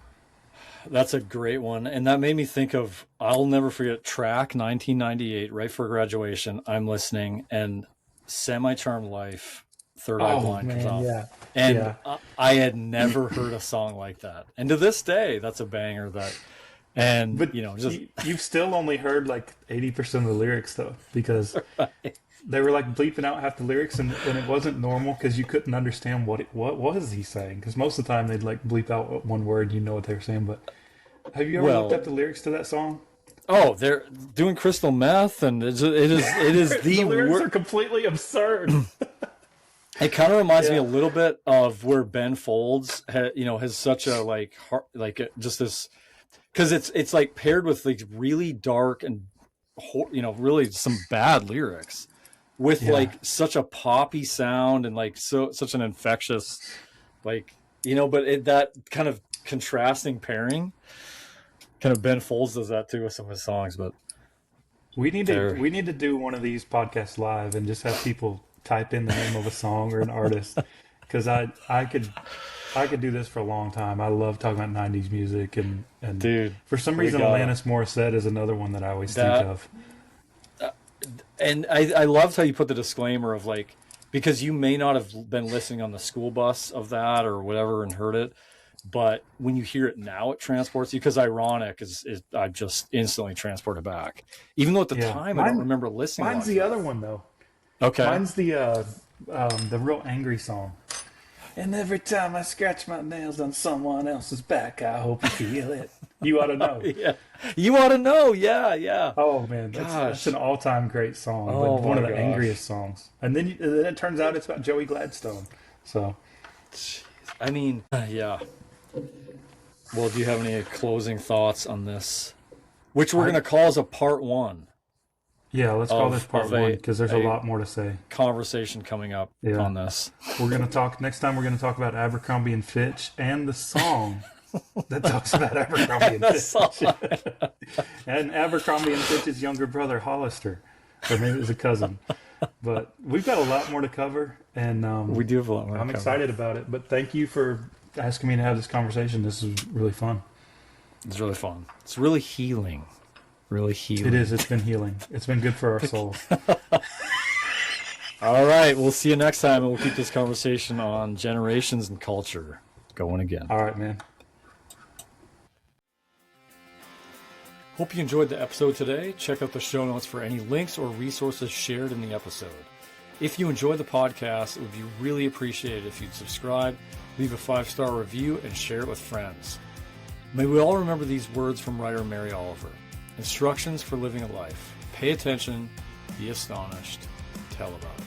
That's a great one. And that made me think of, I'll never forget track 1998, right for graduation. I'm listening and Semi-Charmed Life, Third Eye Oh Blind comes man, off. yeah, And yeah. I had never heard a song like that. And to this day, that's a banger But just you've still only heard like 80% of the lyrics though, because they were like bleeping out half the lyrics, and it wasn't normal because you couldn't understand what was he saying. Because most of the time they'd like bleep out one word, what they were saying. But have you ever looked up the lyrics to that song? oh, they're doing crystal meth, and it is the The lyrics word. are completely absurd. It kind of reminds me Yeah. a little bit of where Ben Folds, has such a just this, because it's like paired with like really dark and really some bad lyrics, with Yeah. like such a poppy sound and like such an infectious, but that kind of contrasting pairing, kind of Ben Folds does that too with some of his songs, but We need they're to do one of these podcasts live and just have people type in the name of a song or an artist, because I could do this for a long time. I love talking about '90s music, and dude, for some we reason gotta. Alanis Morissette is another one that I always think That of. and I loved how you put the disclaimer of like, because you may not have been listening on the school bus of that or whatever and heard it, but when you hear it now, it transports you. Because ironic is I just instantly transported back, even though at the Yeah, time I don't remember listening. mine's the other one though. Okay. Mine's the real angry song. And every time I scratch my nails on someone else's back, I hope you feel it. You ought to know. Yeah, you ought to know. Yeah, yeah. Oh man, that's Gosh. an all-time great song, Oh but one of my the gosh. angriest songs. And then it turns out it's about Joey Gladstone. So I mean, yeah. Well, do you have any closing thoughts on this, which we're going to call as a part one yeah, let's call this part of one because there's a lot more to say. conversation coming up Yeah. on this? We're gonna talk next time. We're gonna talk about Abercrombie and Fitch and the song that talks about Abercrombie and Fitch, and Abercrombie and Fitch's younger brother Hollister, or maybe it was a cousin. But we've got a lot more to cover, and We do have a lot more. to I'm cover. excited about it. But thank you for asking me to have this conversation. This is really fun. It's really fun. It's really healing. Really healing. It is. It's been healing. It's been good for our souls. All right. We'll see you next time, and we'll keep this conversation on generations and culture going again. All right, man. Hope you enjoyed the episode today. Check out the show notes for any links or resources shared in the episode. If you enjoy the podcast, it would be really appreciated if you'd subscribe, leave a 5-star review, and share it with friends. May we all remember these words from writer Mary Oliver. Instructions for living a life. Pay attention, be astonished, tell about it.